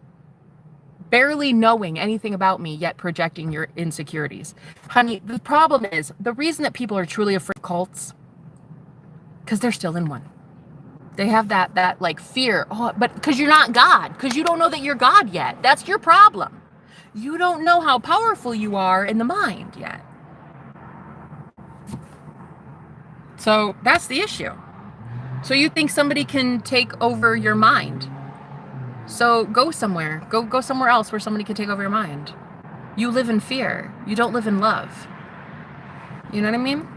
barely knowing anything about me yet projecting your insecurities. Honey, the problem is, the reason that people are truly afraid of cults, because they're still in one. They have that like fear, but because you're not God, because you don't know that you're God yet. That's your problem. You don't know how powerful you are in the mind yet. So that's the issue. So you think somebody can take over your mind. So go somewhere. Go somewhere else where somebody can take over your mind. You live in fear. You don't live in love. You know what I mean?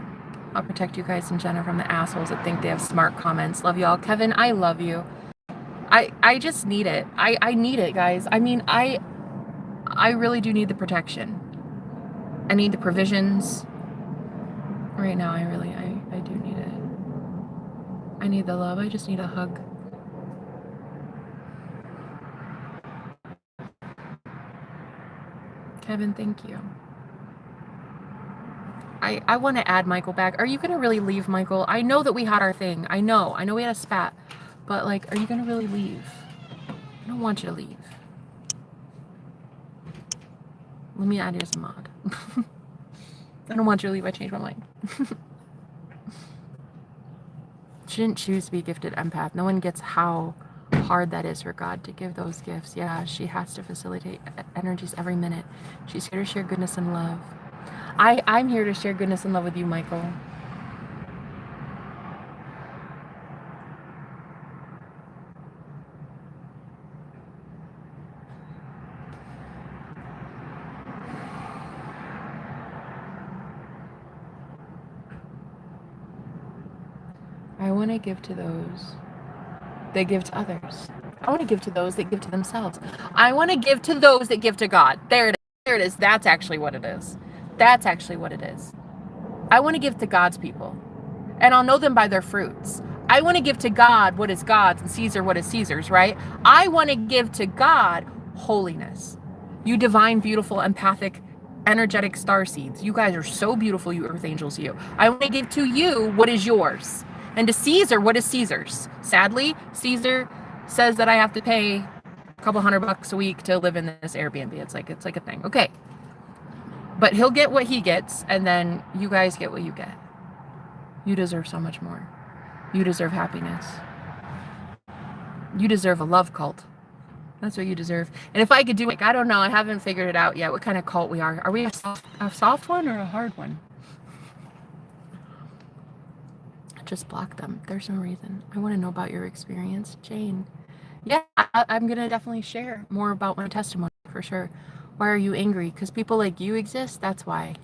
I'll protect you guys and Jenna from the assholes that think they have smart comments. Love y'all. Kevin, I love you. I just need it. I need it, guys. I mean, I really do need the protection. I need the provisions. Right now, I do need it. I need the love. I just need a hug. Kevin, thank you. I want to add Michael back. Are you going to really leave, Michael? I know that we had our thing. I know we had a spat. But, like, are you going to really leave? I don't want you to leave. Let me add you as a mod. I don't want you to leave. I changed my mind. She didn't choose to be a gifted empath. No one gets how hard that is for God to give those gifts. Yeah, she has to facilitate energies every minute. She's here to share goodness and love. I'm here to share goodness and love with you, Michael. I want to give to those that give to others. I want to give to those that give to themselves. I want to give to those that give to God. There it is. There it is. That's actually what it is. That's actually what it is. I want to give to God's people, and I'll know them by their fruits. I want to give to God what is God's and Caesar what is Caesar's, right? I want to give to God holiness. You divine, beautiful, empathic, energetic star seeds. You guys are so beautiful, you earth angels, you. I want to give to you what is yours. And to Caesar, what is Caesar's? Sadly, Caesar says that I have to pay a couple $100 a week to live in this Airbnb. It's like a thing. Okay. But he'll get what he gets, and then you guys get what you get. You deserve so much more. You deserve happiness. You deserve a love cult. That's what you deserve. And if I could do, like, I don't know, I haven't figured it out yet, what kind of cult we are. Are we a soft one or a hard one? Just block them. There's no reason. I want to know about your experience, Jane. Yeah, I'm going to definitely share more about my testimony for sure. Why are you angry? Because people like you exist? That's why.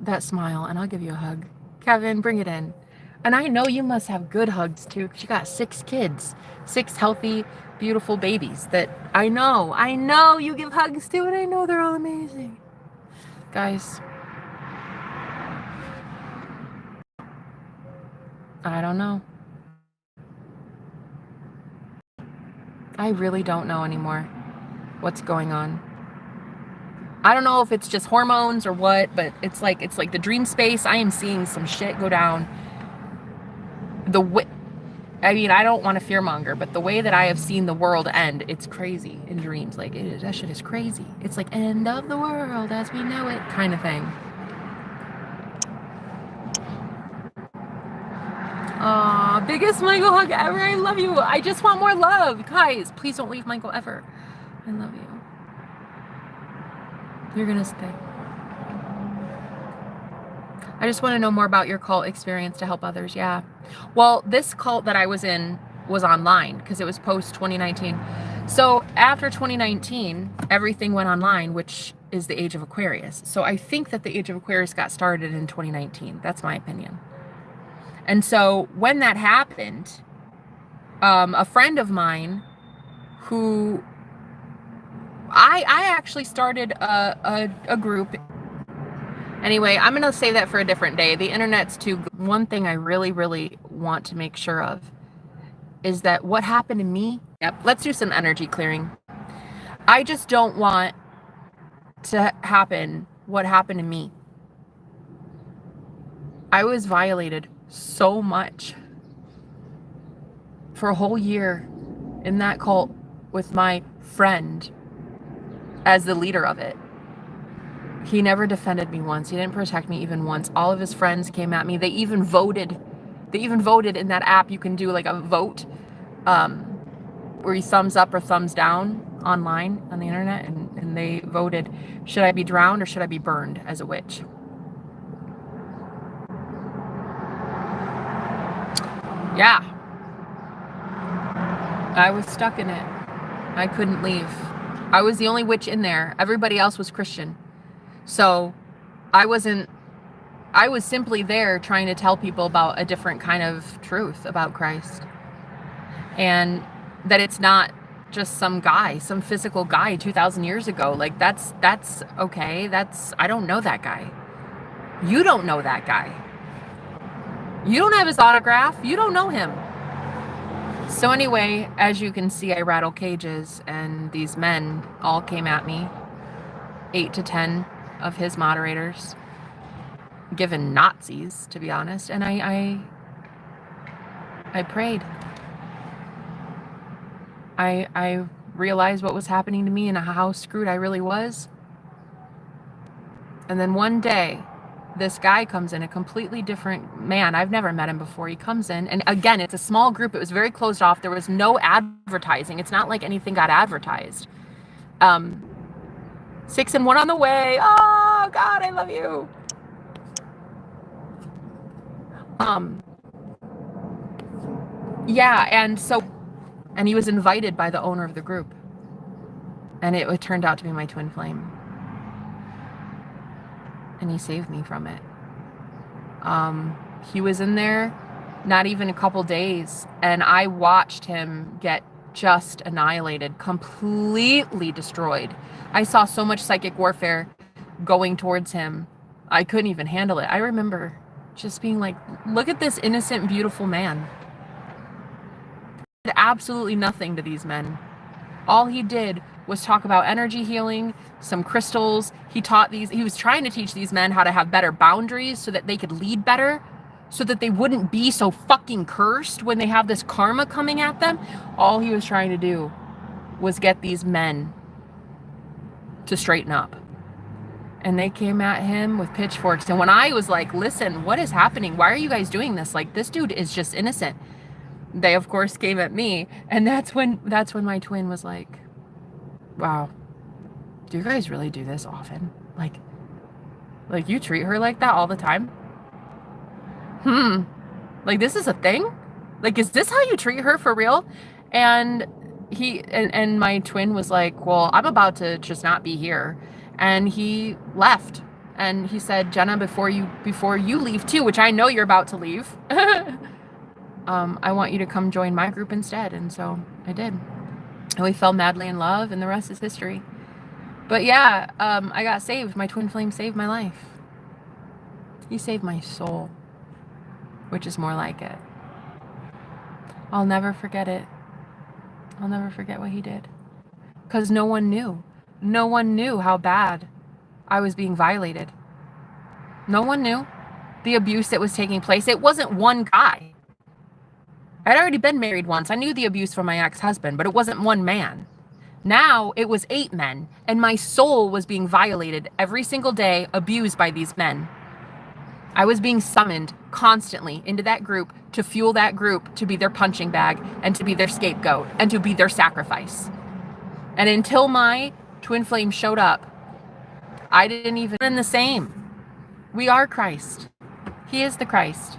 That smile, and I'll give you a hug. Kevin, bring it in. And I know you must have good hugs too, because you got 6 kids. 6 healthy, beautiful babies that I know you give hugs to, and I know they're all amazing. Guys, I don't know. I really don't know anymore what's going on. I don't know if it's just hormones or what, but it's like the dream space. I am seeing some shit go down. I mean, I don't want to fearmonger, but the way that I have seen the world end, it's crazy in dreams. Like, that shit is crazy. It's like end of the world as we know it kind of thing. Aw, biggest Michael hug ever. I love you. I just want more love. Guys, please don't leave Michael ever. I love you. You're gonna stay. I just want to know more about your cult experience to help others. Yeah. Well, this cult that I was in was online because it was post 2019. So after 2019, everything went online, which is the age of Aquarius. So I think that the age of Aquarius got started in 2019. That's my opinion. And so when that happened, a friend of mine who I actually started a group. Anyway, I'm going to say that for a different day. The internet's too good. One thing I really, really want to make sure of is that what happened to me. Yep, let's do some energy clearing. I just don't want to happen what happened to me. I was violated so much for a whole year in that cult with my friend as the leader of it. He never defended me once. He didn't protect me even once. All of his friends came at me. They even voted. They even voted in that app. You can do like a vote where you thumbs up or thumbs down online on the internet. And they voted, should I be drowned or should I be burned as a witch? Yeah. I was stuck in it. I couldn't leave. I was the only witch in there. Everybody else was Christian. So I wasn't I was simply there trying to tell people about a different kind of truth about Christ. And that it's not just some guy, some physical guy 2,000 years ago. Like, that's okay. I don't know that guy. You don't know that guy. You don't have his autograph. You don't know him. So anyway, as you can see, I rattle cages, and these men all came at me. 8 to 10 of his moderators, given Nazis, to be honest. And I prayed. I realized what was happening to me and how screwed I really was. And then one day, this guy comes in, a completely different man. I've never met him before. He comes in, and again, it's a small group. It was very closed off. There was no advertising. It's not like anything got advertised. 6 and 1 on the way. Oh, God, I love you. Yeah, and he was invited by the owner of the group. And it turned out to be my twin flame. And he saved me from it. He was in there not even a couple days, and I watched him get just annihilated, completely destroyed. I saw so much psychic warfare going towards him. I couldn't even handle it. I remember just being like, look at this innocent, beautiful man. He did absolutely nothing to these men. All he did was talk about energy healing, some crystals. He was trying to teach these men how to have better boundaries so that they could lead better, so that they wouldn't be so fucking cursed when they have this karma coming at them. All he was trying to do was get these men to straighten up. And they came at him with pitchforks. And when I was like, listen, what is happening? Why are you guys doing this? Like, this dude is just innocent. They, of course, came at me. And that's when my twin was like, wow, do you guys really do this often? Like you treat her like that all the time? Like, this is a thing? Like, is this how you treat her for real? And and my twin was like, well, I'm about to just not be here. And he left. And he said, Jenna, before you leave too, which I know you're about to leave, I want you to come join my group instead. And so I did. And we fell madly in love, and the rest is history. But yeah, I got saved. My twin flame saved my life. He saved my soul, which is more like it. I'll never forget it. I'll never forget what he did. Because no one knew. No one knew how bad I was being violated. No one knew the abuse that was taking place. It wasn't one guy. I'd already been married once. I knew the abuse from my ex-husband, but it wasn't one man. Now it was 8 men, and my soul was being violated every single day, abused by these men. I was being summoned constantly into that group to fuel that group, to be their punching bag, and to be their scapegoat, and to be their sacrifice. And until my twin flame showed up, I didn't even in the same. We are Christ. He is the Christ.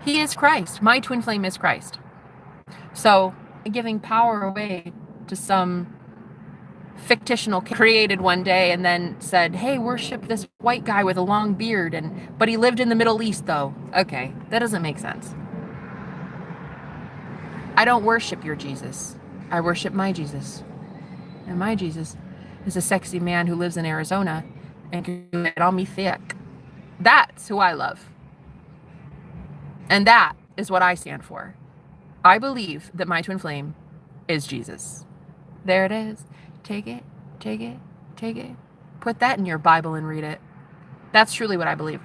He is Christ. My twin flame is Christ. So giving power away to some fictional created one day and then said, hey, worship this white guy with a long beard, but he lived in the Middle East though. Okay, that doesn't make sense. I don't worship your Jesus. I worship my Jesus. And my Jesus is a sexy man who lives in Arizona and can get on me thick. That's who I love. And that is what I stand for. I believe that my twin flame is Jesus. There it is. Take it, take it, take it. Put that in your Bible and read it. That's truly what I believe.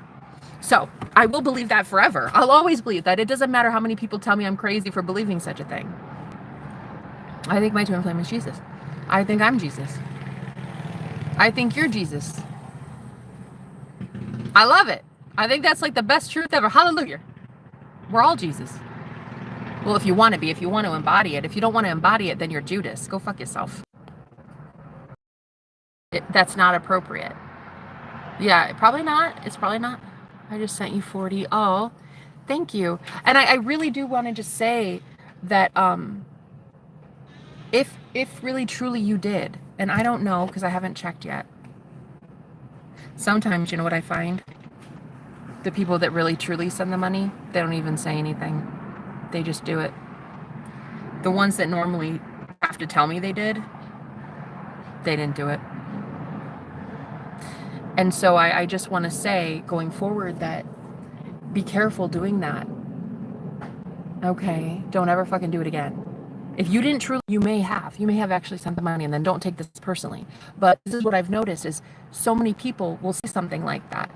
So I will believe that forever. I'll always believe that. It doesn't matter how many people tell me I'm crazy for believing such a thing. I think my twin flame is Jesus. I think I'm Jesus. I think you're Jesus. I love it. I think that's like the best truth ever. Hallelujah. We're all Jesus. Well, if you want to be, if you want to embody it. If you don't want to embody it, then you're Judas. Go fuck yourself. That's not appropriate. Yeah, probably not. It's probably not. I just sent you 40. Oh, thank you. And I really do want to just say that if really truly you did, and I don't know because I haven't checked yet. Sometimes, you know what I find? The people that really truly send the money, they don't even say anything. They just do it. The ones that normally have to tell me they did, they didn't do it. And so I just want to say going forward that be careful doing that. Okay? Don't ever fucking do it again. If you didn't truly, you may have actually sent the money, and then don't take this personally. But this is what I've noticed is so many people will say something like that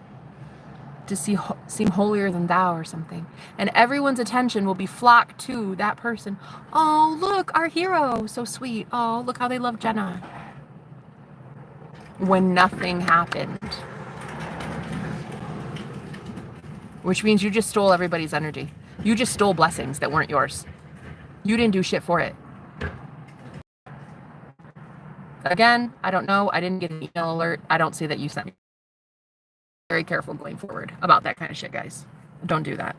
to seem holier than thou or something. And everyone's attention will be flocked to that person. Oh, look, our hero, so sweet. Oh, look how they love Jenna. When nothing happened. Which means you just stole everybody's energy. You just stole blessings that weren't yours. You didn't do shit for it. Again, I don't know. I didn't get an email alert. I don't see that you sent me. Very careful going forward about that kind of shit, guys. Don't do that.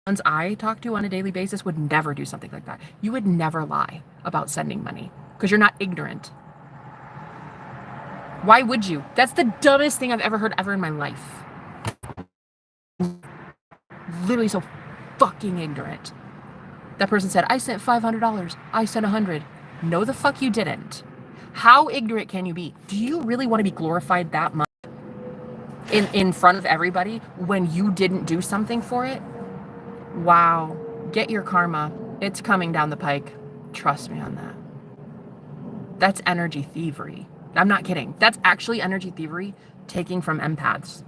Ones I talk to on a daily basis would never do something like that. You would never lie about sending money because you're not ignorant. Why would you? That's the dumbest thing I've ever heard ever in my life. Literally so fucking ignorant. That person said, I sent $500. I sent $100. No, the fuck you didn't. How ignorant can you be? Do you really want to be glorified that much in front of everybody when you didn't do something for it? Wow. Get your karma. It's coming down the pike. Trust me on that. That's energy thievery. I'm not kidding. That's actually energy thievery taking from empaths.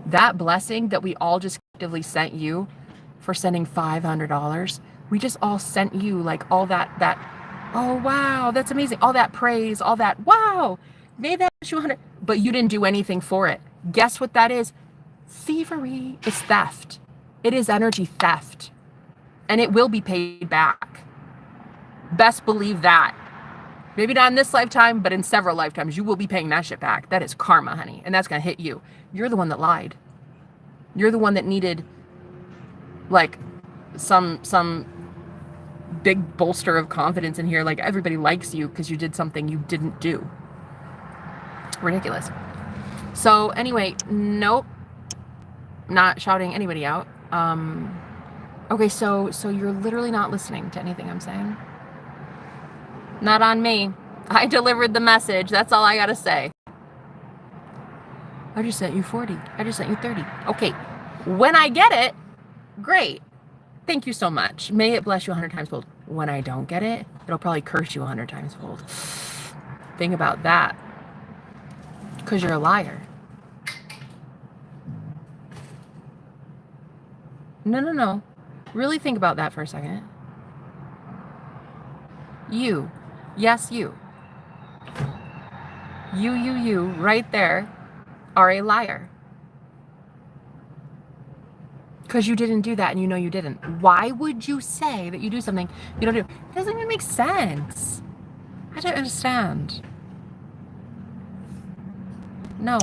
That blessing that we all just collectively sent you for sending $500, we just all sent you like all that, oh, wow, that's amazing. All that praise, all that, wow, maybe that's $100, but you didn't do anything for it. Guess what that is? Thievery. It's theft. It is energy theft. And it will be paid back. Best believe that. Maybe not in this lifetime, but in several lifetimes, you will be paying that shit back. That is karma, honey. And that's going to hit you. You're the one that lied. You're the one that needed, like, some big bolster of confidence in here. Like, everybody likes you because you did something you didn't do. Ridiculous. So, anyway, nope. Not shouting anybody out. Okay, so you're literally not listening to anything I'm saying? Not on me. I delivered the message. That's all I gotta say. I just sent you 40. I just sent you 30. Okay. When I get it, great. Thank you so much. May it bless you 100 times fold. When I don't get it, it'll probably curse you 100 times fold. Think about that. Because you're a liar. No. Really think about that for a second. You. Yes, you. You, right there, are a liar. Because you didn't do that and you know you didn't. Why would you say that you do something you don't do? It doesn't even make sense. I don't understand. No.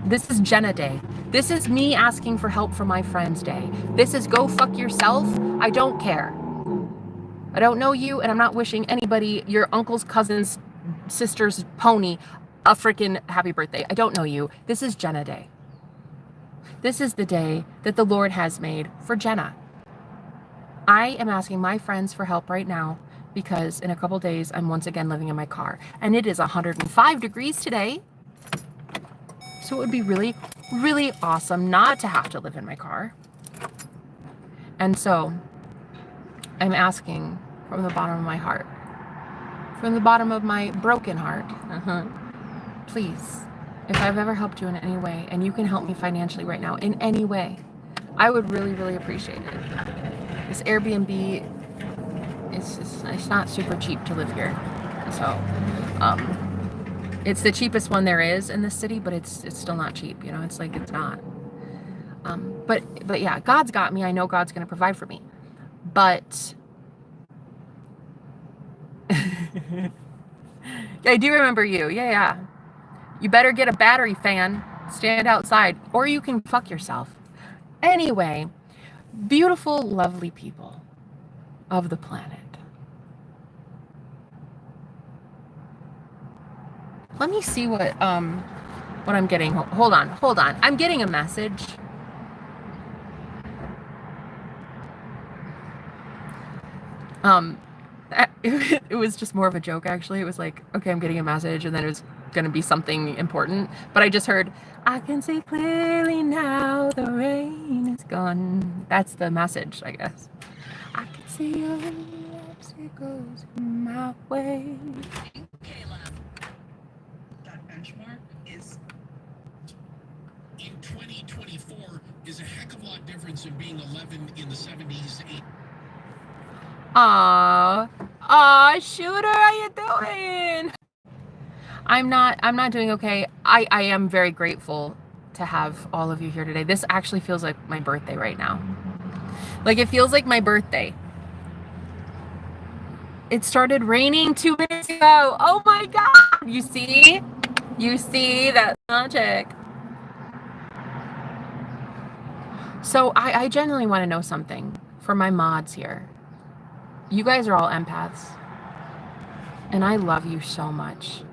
This is Jenna Day. This is me asking for help from my friends day. This is go fuck yourself. I don't care. I don't know you, and I'm not wishing anybody, your uncle's cousin's sister's pony, a freaking happy birthday. I don't know you. This is Jenna Day. This is the day that the Lord has made for Jenna. I am asking my friends for help right now because in a couple days, I'm once again living in my car. And it is 105 degrees today. So it would be really, really awesome not to have to live in my car. And so I'm asking from the bottom of my heart, from the bottom of my broken heart, please, if I've ever helped you in any way, and you can help me financially right now in any way, I would really, really appreciate it. This Airbnb, it's not super cheap to live here. So, it's the cheapest one there is in this city, but it's still not cheap. You know, it's like, it's not. But yeah, God's got me. I know God's going to provide for me. But I do remember you. Yeah. You better get a battery fan, stand outside, or you can fuck yourself. Anyway, beautiful, lovely people of the planet. Let me see what what I'm getting. Hold on. I'm getting a message. It was just more of a joke, actually. It was like, okay, I'm getting a message, and then it was going to be something important. But I just heard, I can see clearly now, the rain is gone. That's the message, I guess. I can see your lips, it goes my way. That benchmark is in 2024 is a heck of a lot different than being 11 in the 70s. Aw, Shooter, how you doing? I'm not doing okay. I am very grateful to have all of you here today. This actually feels like my birthday right now. Like, it feels like my birthday. It started raining 2 minutes ago. Oh my God. You see? You see that magic? So I genuinely want to know something for my mods here. You guys are all empaths. And I love you so much.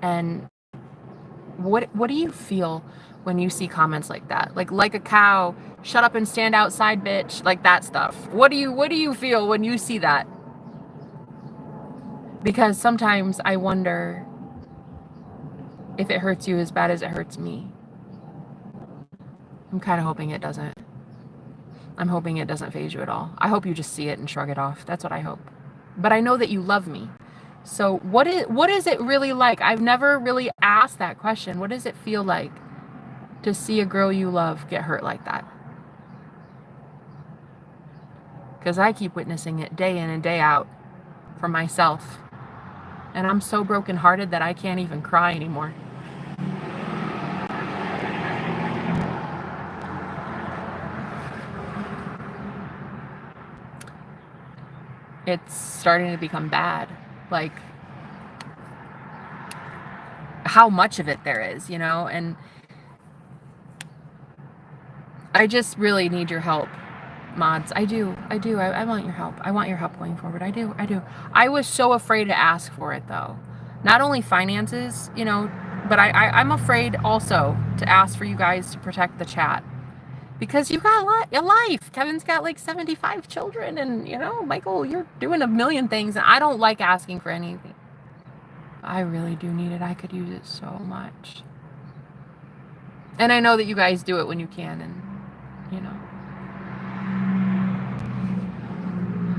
And what do you feel when you see comments like that? Like a cow, shut up and stand outside, bitch, like that stuff. What do you feel when you see that? Because sometimes I wonder if it hurts you as bad as it hurts me. I'm kind of hoping it doesn't. I'm hoping it doesn't faze you at all. I hope you just see it and shrug it off. That's what I hope. But I know that you love me. So what is it really like? I've never really asked that question. What does it feel like to see a girl you love get hurt like that? Because I keep witnessing it day in and day out for myself. And I'm so brokenhearted that I can't even cry anymore. It's starting to become bad. Like, how much of it there is, you know? And I just really need your help, mods. I do. I want your help. I want your help going forward. I do. I was so afraid to ask for it, though. Not only finances, you know, but I'm afraid also to ask for you guys to protect the chat. Because you've got a life. Kevin's got like 75 children, and, you know, Michael, you're doing a million things, and I don't like asking for anything. I really do need it. I could use it so much. And I know that you guys do it when you can, and, you know.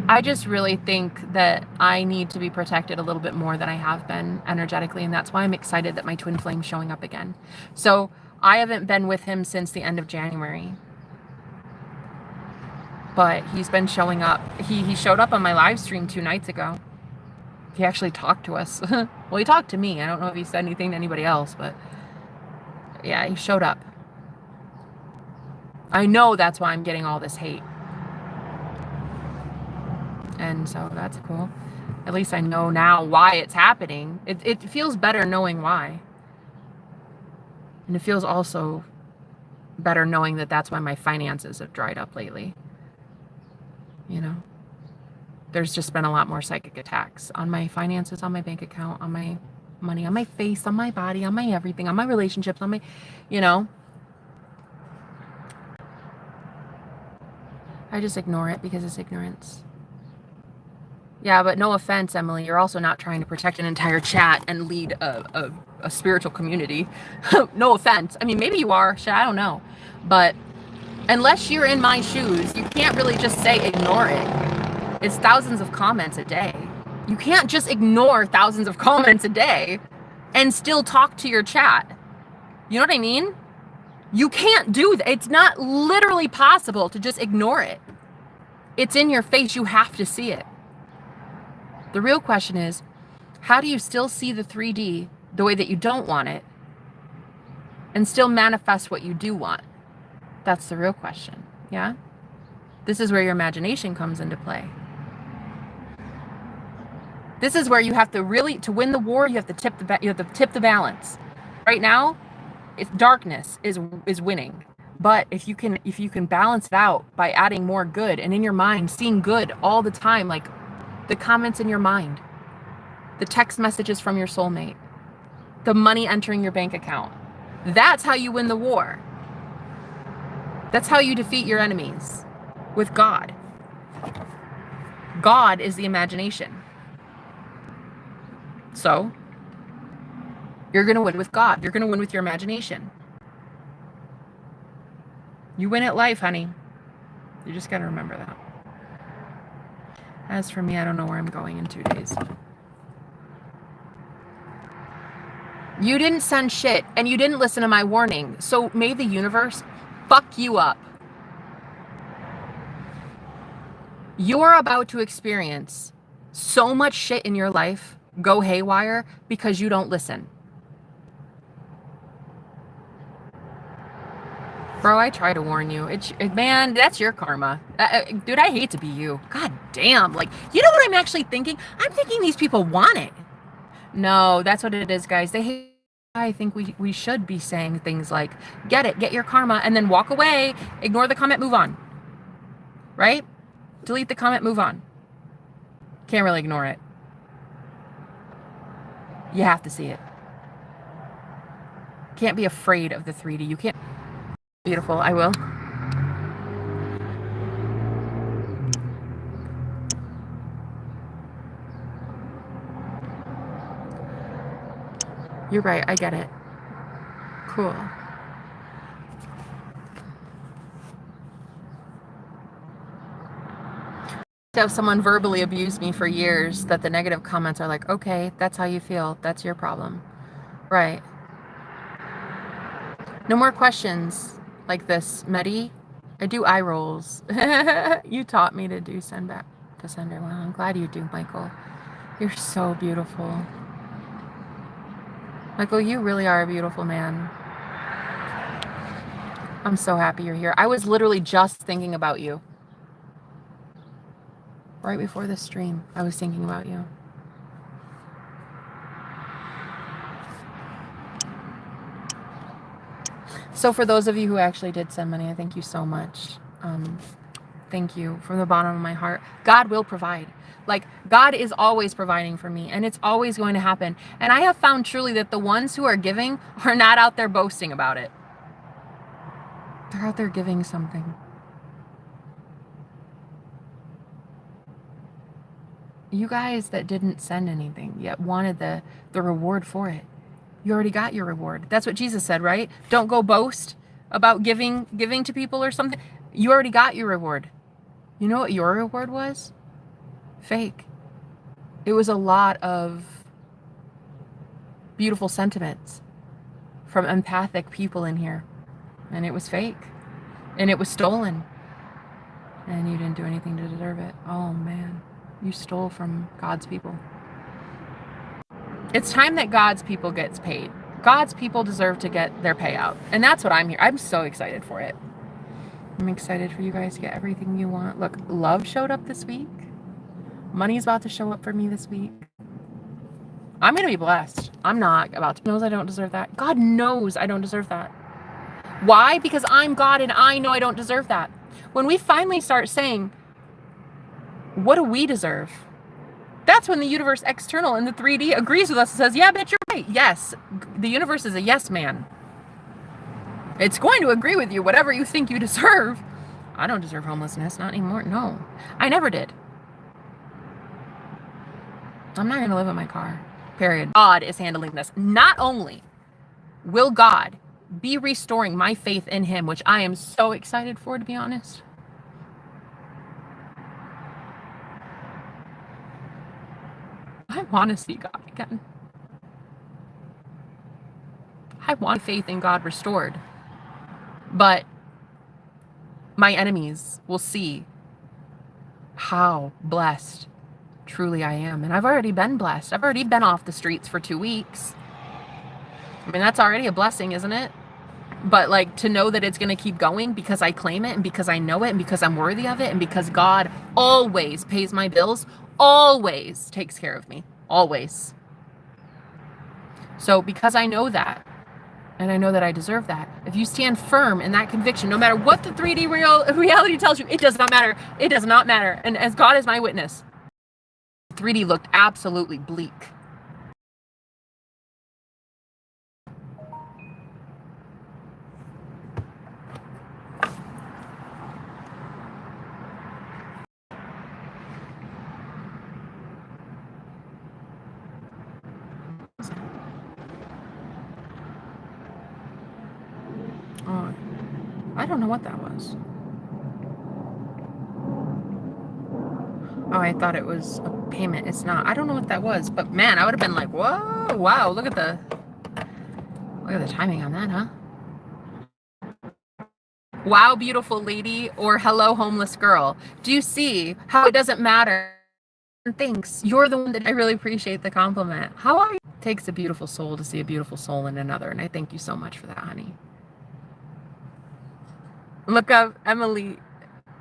I just really think that I need to be protected a little bit more than I have been energetically, and that's why I'm excited that my twin flame's showing up again. So I haven't been with him since the end of January. But he's been showing up. He showed up on my live stream 2 nights ago. He actually talked to us. Well, he talked to me. I don't know if he said anything to anybody else, but yeah, he showed up. I know that's why I'm getting all this hate. And so that's cool. At least I know now why it's happening. It feels better knowing why. And it feels also better knowing that that's why my finances have dried up lately. You know, there's just been a lot more psychic attacks on my finances, on my bank account, on my money, on my face, on my body, on my everything, on my relationships, on my, you know. I just ignore it because it's ignorance. Yeah, but no offense, Emily, you're also not trying to protect an entire chat and lead a spiritual community. No offense. I mean, maybe you are. Shit, I don't know. But unless you're in my shoes, you can't really just say ignore it. It's thousands of comments a day. You can't just ignore thousands of comments a day and still talk to your chat. You know what I mean? You can't do that. It's not literally possible to just ignore it. It's in your face. You have to see it. The real question is, how do you still see the 3D the way that you don't want it and still manifest what you do want? That's the real question. Yeah? This is where your imagination comes into play. This is where you have to really, to win the war, you have to tip the balance. Right now, it's darkness is winning. But if you can balance it out by adding more good, and in your mind seeing good all the time, like the comments in your mind, the text messages from your soulmate, the money entering your bank account. That's how you win the war. That's how you defeat your enemies, with God. God is the imagination. So, you're going to win with God. You're going to win with your imagination. You win at life, honey. You just got to remember that. As for me, I don't know where I'm going in 2 days. You didn't send shit, and you didn't listen to my warning. So may the universe fuck you up. You're about to experience so much shit in your life go haywire because you don't listen. Bro, I try to warn you. Man, that's your karma. Dude, I hate to be you. God damn. Like, you know what I'm actually thinking? I'm thinking these people want it. No, that's what it is, guys. They hate. I think we should be saying things like, get it, get your karma, and then walk away, ignore the comment, move on. Right? Delete the comment, move on. Can't really ignore it. You have to see it. Can't be afraid of the 3D. You can't. Beautiful, I will. You're right, I get it. Cool. To have someone verbally abuse me for years, that the negative comments are like, okay, that's how you feel. That's your problem. Right. No more questions like this, Medi. I do eye rolls. You taught me to do send back to sender. Well, I'm glad you do, Michael. You're so beautiful. Michael, you really are a beautiful man. I'm so happy you're here. I was literally just thinking about you. Right before the stream, I was thinking about you. So for those of you who actually did send money, I thank you so much. Thank you from the bottom of my heart. God will provide. Like, God is always providing for me, and it's always going to happen. And I have found truly that the ones who are giving are not out there boasting about it. They're out there giving something. You guys that didn't send anything yet wanted the reward for it. You already got your reward. That's what Jesus said, right? Don't go boast about giving to people or something. You already got your reward. You know what your reward was? Fake. It was a lot of beautiful sentiments from empathic people in here. And it was fake. And it was stolen. And you didn't do anything to deserve it. Oh, man. You stole from God's people. It's time that God's people gets paid. God's people deserve to get their payout. And that's what I'm here. I'm so excited for it. I'm excited for you guys to get everything you want. Look, love showed up this week. Money's about to show up for me this week. I'm going to be blessed. I'm not about to. Knows I don't deserve that. God knows I don't deserve that. Why? Because I'm God and I know I don't deserve that. When we finally start saying, what do we deserve? That's when the universe external in the 3D agrees with us and says, yeah, bitch, you're right. Yes, the universe is a yes man. It's going to agree with you, whatever you think you deserve. I don't deserve homelessness, not anymore. No, I never did. I'm not going to live in my car, period. God is handling this. Not only will God be restoring my faith in him, which I am so excited for, to be honest. I want to see God again. I want faith in God restored. But my enemies will see how blessed truly I am. And I've already been blessed. I've already been off the streets for 2 weeks. I mean, that's already a blessing, isn't it? But like, to know that it's going to keep going because I claim it and because I know it and because I'm worthy of it and because God always pays my bills, always takes care of me, always. So because I know that, and I know that I deserve that, if you stand firm in that conviction, no matter what the 3D reality tells you, it does not matter. It does not matter. And as God is my witness, 3D looked absolutely bleak. Oh, I don't know what that was. Oh, I thought it was a payment. It's not. I don't know what that was, but man, I would have been like, whoa, wow, look at the timing on that, huh? Wow, beautiful lady, or hello, homeless girl. Do you see how it doesn't matter? Thanks. You're the one that I really appreciate the compliment. How are you? It takes a beautiful soul to see a beautiful soul in another, and I thank you so much for that, honey. Look up, Emily.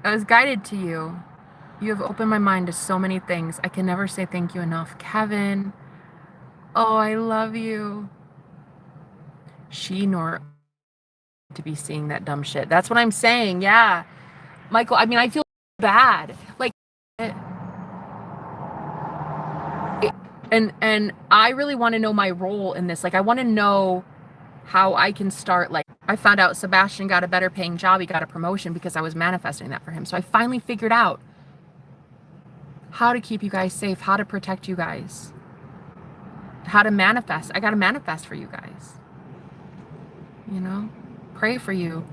I was guided to you. You have opened my mind to so many things. I can never say thank you enough. Kevin. Oh, I love you. She nor to be seeing that dumb shit. That's what I'm saying. Yeah. Michael, I mean, I feel bad. Like, and I really want to know my role in this. Like, I want to know how I can start. Like, I found out Sebastian got a better paying job. He got a promotion because I was manifesting that for him. So I finally figured out how to keep you guys safe, how to protect you guys, how to manifest. I got to manifest for you guys. You know, pray for you.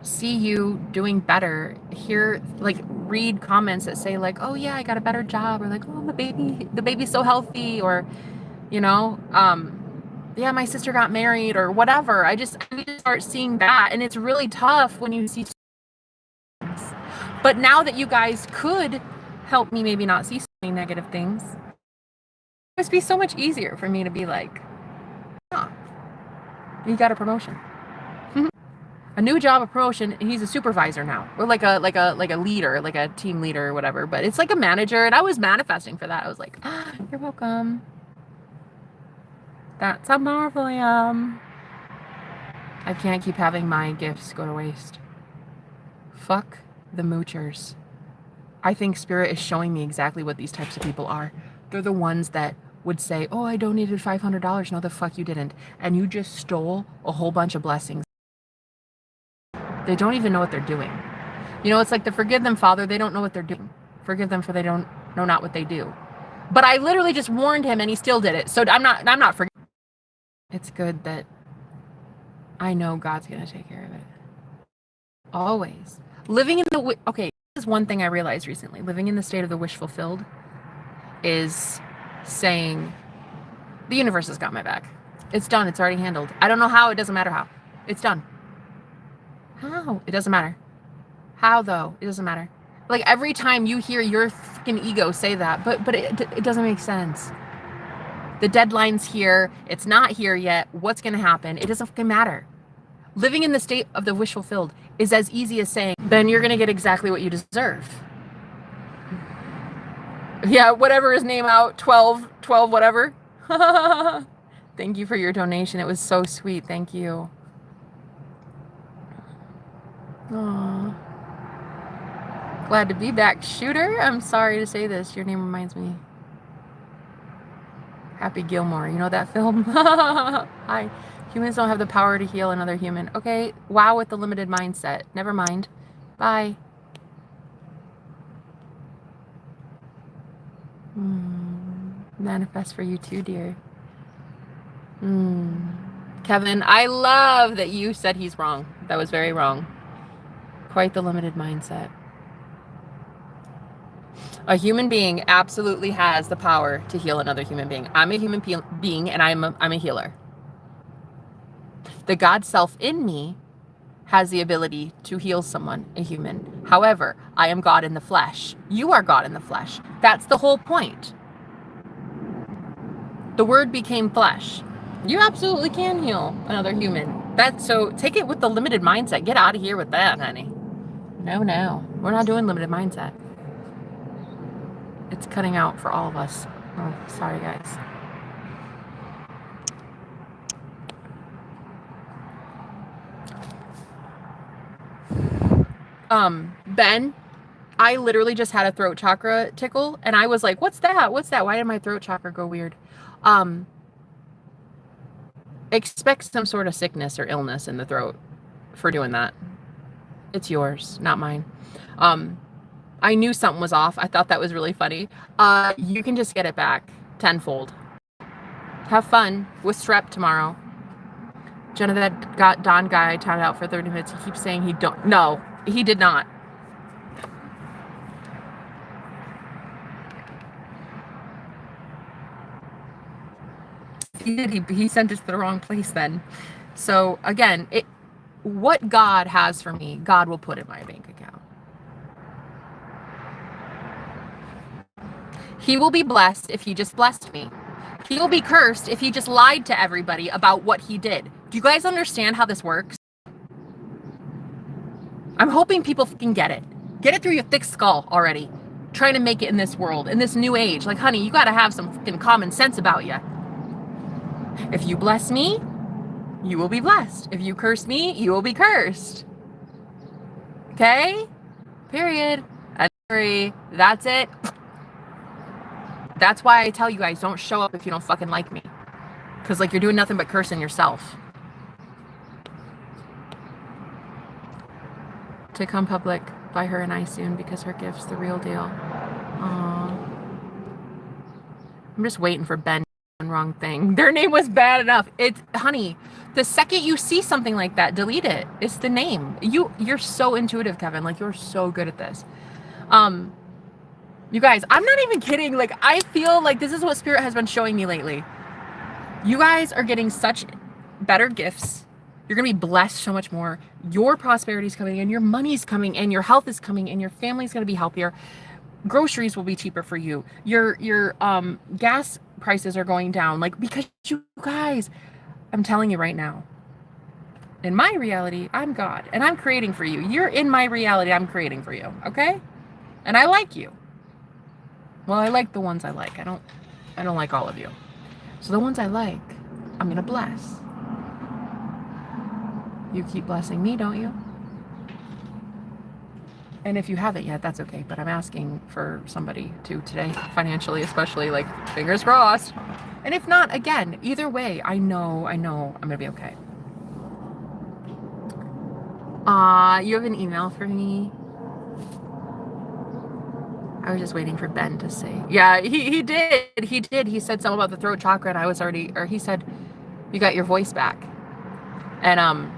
See you doing better. Hear, like, read comments that say like, oh yeah, I got a better job, or like, oh, the baby's so healthy, or, you know, yeah, my sister got married, or whatever. I need to start seeing that. And it's really tough when you see things. But now that you guys could help me maybe not see so many negative things, it must be so much easier for me to be like, oh, you got a promotion. A new job, a promotion, and he's a supervisor now, or like a leader, like a team leader or whatever. But it's like a manager, and I was manifesting for that. I was like, ah, you're welcome. That's a marvelium. I can't keep having my gifts go to waste. Fuck the moochers. I think Spirit is showing me exactly what these types of people are. They're the ones that would say, oh, I donated $500. No, the fuck you didn't. And you just stole a whole bunch of blessings. They don't even know what they're doing. You know, it's like the forgive them, Father. They don't know what they're doing. Forgive them, for they don't know not what they do. But I literally just warned him, and he still did it. So I'm not forgiving. It's good that I know God's gonna take care of it. Always. Living in the okay. This is one thing I realized recently. Living in the state of the wish fulfilled is saying, the universe has got my back. It's done. It's already handled. I don't know how. It doesn't matter how. It's done. How? It doesn't matter. How, though? It doesn't matter. Like, every time you hear your fucking ego say that, but it doesn't make sense. The deadline's here. It's not here yet. What's going to happen? It doesn't fucking matter. Living in the state of the wish fulfilled is as easy as saying, then you're going to get exactly what you deserve. Yeah, whatever his name out, 12 whatever. Thank you for your donation. It was so sweet. Thank you. Aww. Glad to be back, Shooter. I'm sorry to say this. Your name reminds me. Happy Gilmore. You know that film? Hi. Humans don't have the power to heal another human. Okay. Wow, with the limited mindset. Never mind. Bye. Manifest for you too, dear. Kevin, I love that you said he's wrong. That was very wrong. Quite the limited mindset. A human being absolutely has the power to heal another human being. I'm a human being, and I'm a healer. The God self in me has the ability to heal someone, a human. However, I am God in the flesh. You are God in the flesh. That's the whole point. The word became flesh. You absolutely can heal another human. So take it with the limited mindset. Get out of here with that, honey. No. We're not doing limited mindset. It's cutting out for all of us. Oh, sorry, guys. Ben, I literally just had a throat chakra tickle, and I was like, what's that? Why did my throat chakra go weird? Expect some sort of sickness or illness in the throat for doing that. It's yours, not mine. I knew something was off. I thought that was really funny. You can just get it back tenfold. Have fun with strep tomorrow. Jenna, that got Don guy timed out for 30 minutes. He keeps saying he don't. No, he did not. He did. He sent it to the wrong place then. So again, what God has for me, God will put in my bank account. He will be blessed if he just blessed me. He will be cursed if he just lied to everybody about what he did. Do you guys understand how this works? I'm hoping people can get it. Get it through your thick skull already. Trying to make it in this world, in this new age. Like, honey, you got to have some fucking common sense about you. If you bless me, you will be blessed. If you curse me, you will be cursed. Okay? Period. That's it. That's why I tell you guys, don't show up if you don't fucking like me. Because, like, you're doing nothing but cursing yourself. To come public, buy her and I soon because her gift's the real deal. Aww. I'm just waiting for Ben. Wrong thing. Their name was bad enough. It's, honey, the second you see something like that, delete it. It's the name. You're so intuitive, Kevin. Like, you're so good at this. You guys, I'm not even kidding. Like, I feel like this is what Spirit has been showing me lately. You guys are getting such better gifts. You're going to be blessed so much more. Your prosperity is coming in, your money's coming in, your health is coming in, your family's going to be healthier. Groceries will be cheaper for you. Your gas prices are going down. Like, because you guys, I'm telling you right now, in my reality, I'm God and I'm creating for you. You're in my reality. I'm creating for you. Okay. And I like you. Well, I like the ones I like. I don't like all of you. So the ones I like, I'm going to bless. You keep blessing me, don't you? And if you haven't yet, that's okay. But I'm asking for somebody to today, financially, especially, like, fingers crossed. And if not, again, either way, I know I'm going to be okay. You have an email for me? I was just waiting for Ben to say. Yeah, he did. He did. He said something about the throat chakra, and I was already, or he said, you got your voice back. And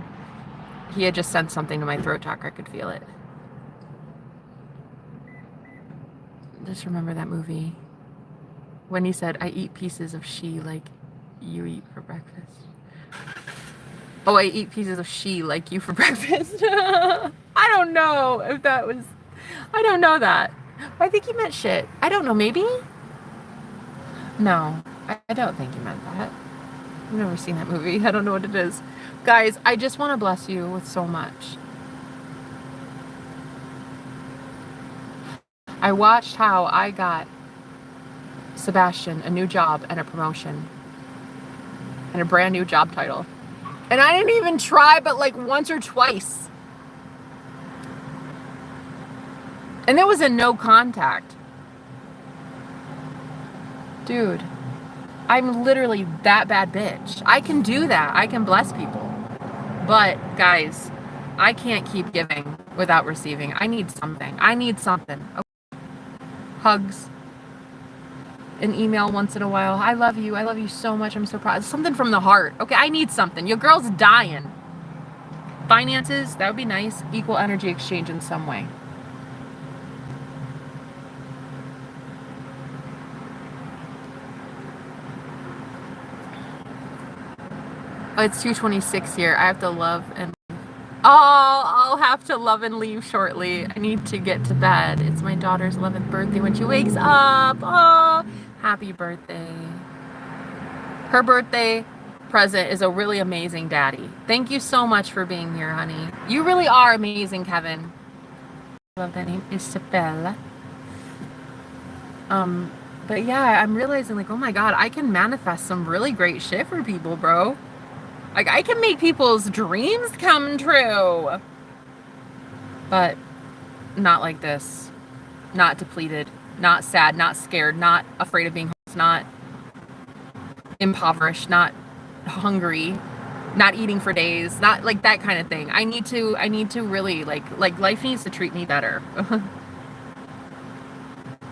he had just sent something to my throat chakra. I could feel it. Just remember that movie when he said, I eat pieces of she like you eat for breakfast. Oh, I eat pieces of she like you for breakfast. I don't know if that was, I don't know that. I think he meant shit. I don't know, maybe? No, I don't think he meant that. I've never seen that movie. I don't know what it is. Guys, I just want to bless you with so much. I watched how I got Sebastian a new job and a promotion and a brand new job title. And I didn't even try but like once or twice. And there was a no contact. Dude, I'm literally that bad bitch. I can do that. I can bless people. But guys, I can't keep giving without receiving. I need something. I need something. Okay. Hugs. An email once in a while. I love you. I love you so much. I'm so proud. Something from the heart. Okay, I need something. Your girl's dying. Finances, that would be nice. Equal energy exchange in some way. Oh, it's 2:26 here. I have to love and leave. Oh, I'll have to love and leave shortly. I need to get to bed. It's my daughter's 11th birthday when she wakes up. Oh, happy birthday. Her birthday present is a really amazing daddy. Thank you so much for being here, honey. You really are amazing, Kevin. I love that name, Isabella. But yeah, I'm realizing, like, oh my God, I can manifest some really great shit for people, bro. Like, I can make people's dreams come true. But not like this. Not depleted. Not sad. Not scared. Not afraid of being homeless. Not impoverished. Not hungry. Not eating for days. Not like that kind of thing. I need to really, like life needs to treat me better.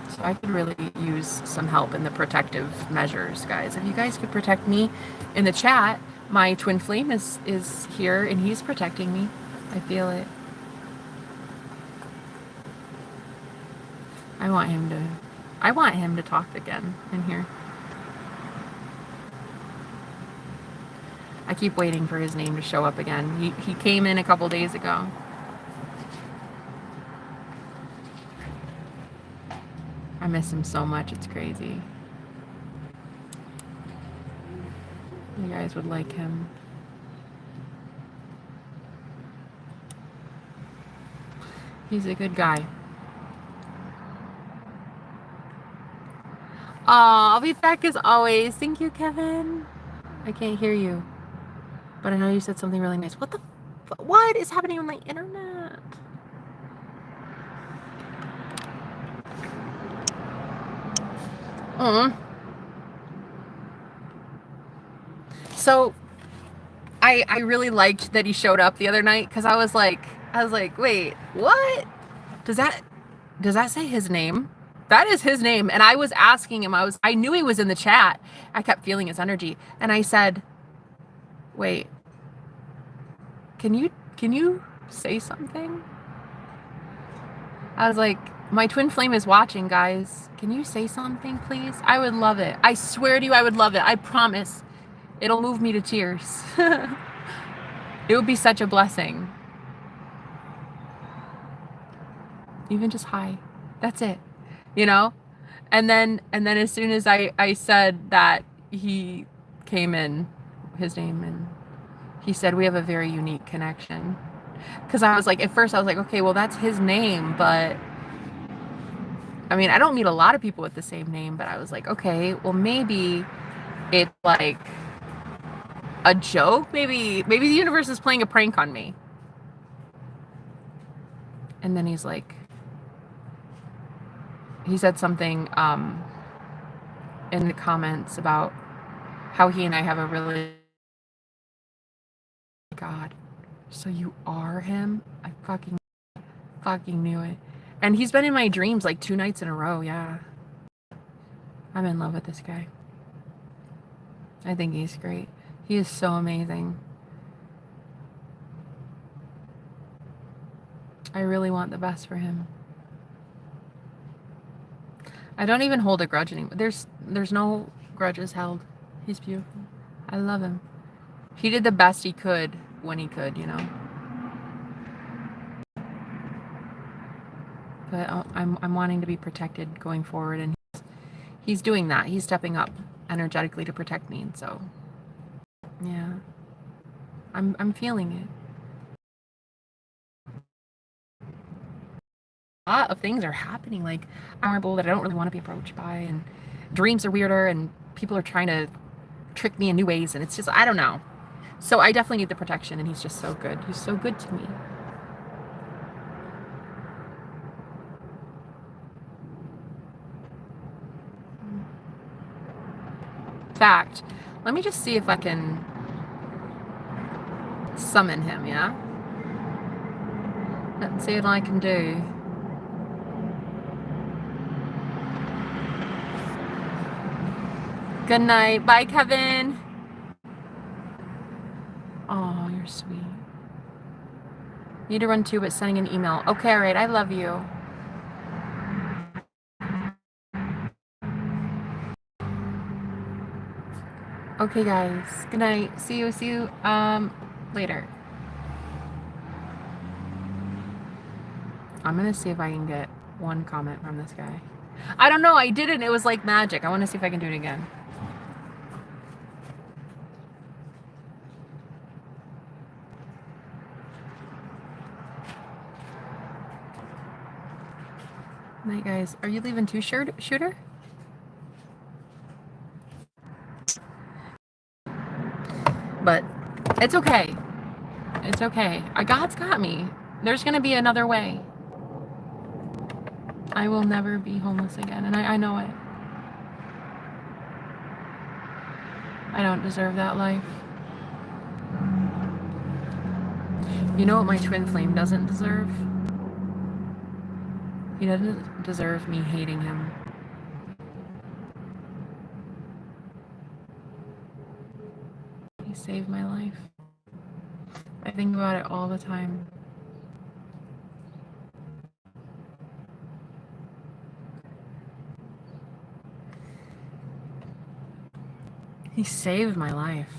So I could really use some help in the protective measures, guys. If you guys could protect me in the chat, My twin flame is here and he's protecting me. I feel it. I want him to talk again in here. I keep waiting for his name to show up again. He came in a couple days ago. I miss him so much, it's crazy. You guys would like him. He's a good guy. Aw, I'll be back as always. Thank you, Kevin. I can't hear you. But I know you said something really nice. What is happening on my internet? So I really liked that he showed up the other night because I was like, wait, what? Does that say his name? That is his name. And I was asking him, I knew he was in the chat. I kept feeling his energy. And I said, wait, can you say something? I was like, my twin flame is watching, guys. Can you say something, please? I would love it. I swear to you, I would love it. I promise. It'll move me to tears. It would be such a blessing. Even just hi. That's it. You know? And then as soon as I said that, he came in, his name, and he said, we have a very unique connection. Because I was like, at first I was like, okay, well, that's his name, but I mean, I don't meet a lot of people with the same name, but I was like, okay, well, maybe it's like a joke. Maybe the universe is playing a prank on me. And then he's like, he said something in the comments about how he and I have a really, God, so you are him? I fucking knew it. And he's been in my dreams like 2 nights in a row, yeah. I'm in love with this guy. I think he's great. He is so amazing. I really want the best for him. I don't even hold a grudge anymore. There's no grudges held. He's beautiful. I love him. He did the best he could when he could, you know. But I'm wanting to be protected going forward, and he's doing that. He's stepping up energetically to protect me, and so yeah, I'm feeling it. A lot of things are happening, like honorable that I don't really want to be approached by, and dreams are weirder, and people are trying to trick me in new ways, and it's just, I don't know. So I definitely need the protection, and he's just so good. He's so good to me. Fact, let me just see if I can summon him, yeah? Let's see what I can do. Good night. Bye, Kevin. Oh, you're sweet. Need to run too, but sending an email. Okay, all right. I love you. Okay, guys. Good night. See you later. I'm gonna see if I can get one comment from this guy. I don't know. I didn't. It was like magic. I want to see if I can do it again. Night, guys. Are you leaving too, Shooter? But it's okay. It's okay. God's got me. There's gonna be another way. I will never be homeless again, and I know it. I don't deserve that life. You know what my twin flame doesn't deserve? He doesn't deserve me hating him. He saved my life. I think about it all the time. He saved my life.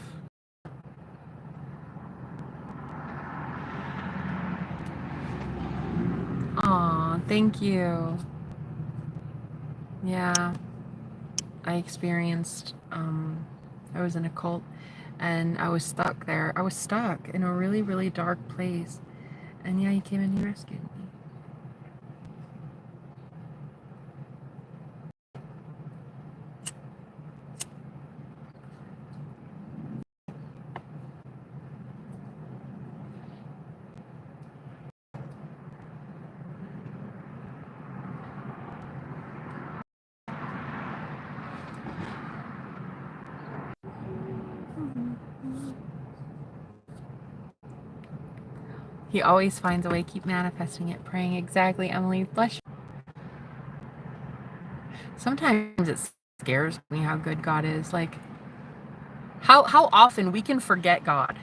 Aw, thank you. Yeah, I experienced, I was in a cult and I was stuck there. I was stuck in a really, really dark place. And yeah, he came and he rescued me. He always finds a way. Keep manifesting it, praying. Exactly, Emily. Bless you. Sometimes it scares me how good God is. Like, how often we can forget God.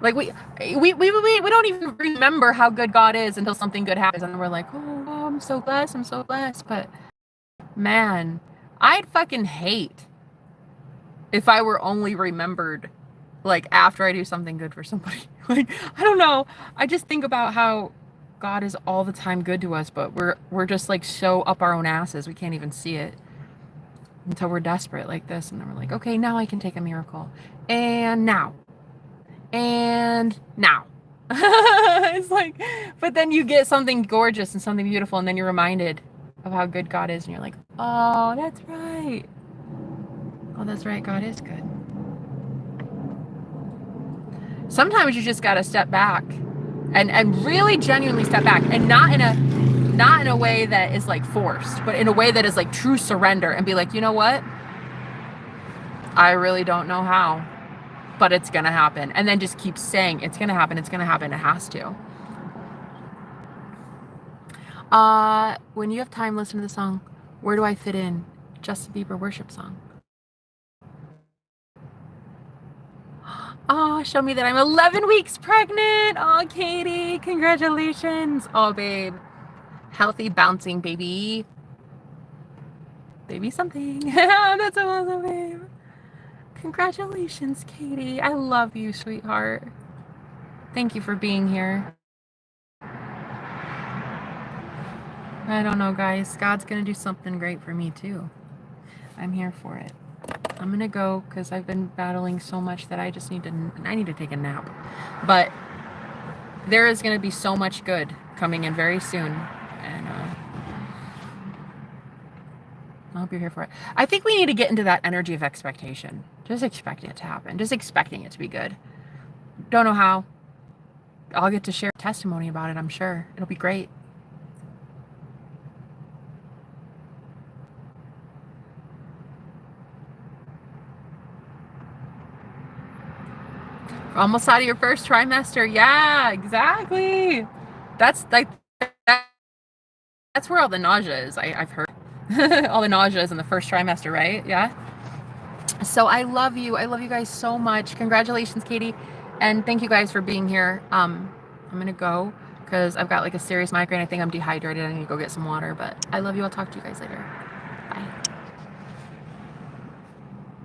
Like, we don't even remember how good God is until something good happens. And we're like, oh, I'm so blessed. I'm so blessed. But, man, I'd fucking hate if I were only remembered like after I do something good for somebody. Like, I don't know. I just think about how God is all the time good to us, but we're just like so up our own asses we can't even see it until we're desperate like this, and then we're like, okay, now I can take a miracle, and now. It's like, but then you get something gorgeous and something beautiful, and then you're reminded of how good God is, and you're like, oh, that's right. Oh, that's right. God is good. Sometimes you just got to step back and really genuinely step back, and not in a way that is like forced, but in a way that is like true surrender, and be like, you know what? I really don't know how, but it's going to happen. And then just keep saying it's going to happen. It's going to happen. It has to. When you have time, listen to the song, Where Do I Fit In? Justin Bieber worship song. Oh, show me that I'm 11 weeks pregnant. Oh, Katie, congratulations. Oh, babe. Healthy, bouncing baby. Baby something. That's awesome, babe. Congratulations, Katie. I love you, sweetheart. Thank you for being here. I don't know, guys. God's going to do something great for me, too. I'm here for it. I'm going to go because I've been battling so much that I need to take a nap. But there is going to be so much good coming in very soon. And I hope you're here for it. I think we need to get into that energy of expectation. Just expecting it to happen. Just expecting it to be good. Don't know how. I'll get to share testimony about it, I'm sure. It'll be great. Almost out of your first trimester. Yeah, exactly. That's like, that's where all the nausea is. I've heard all the nausea is in the first trimester, right? Yeah. So I love you. I love you guys so much. Congratulations, Katie. And thank you guys for being here. I'm going to go because I've got like a serious migraine. I think I'm dehydrated. I need to go get some water, but I love you. I'll talk to you guys later.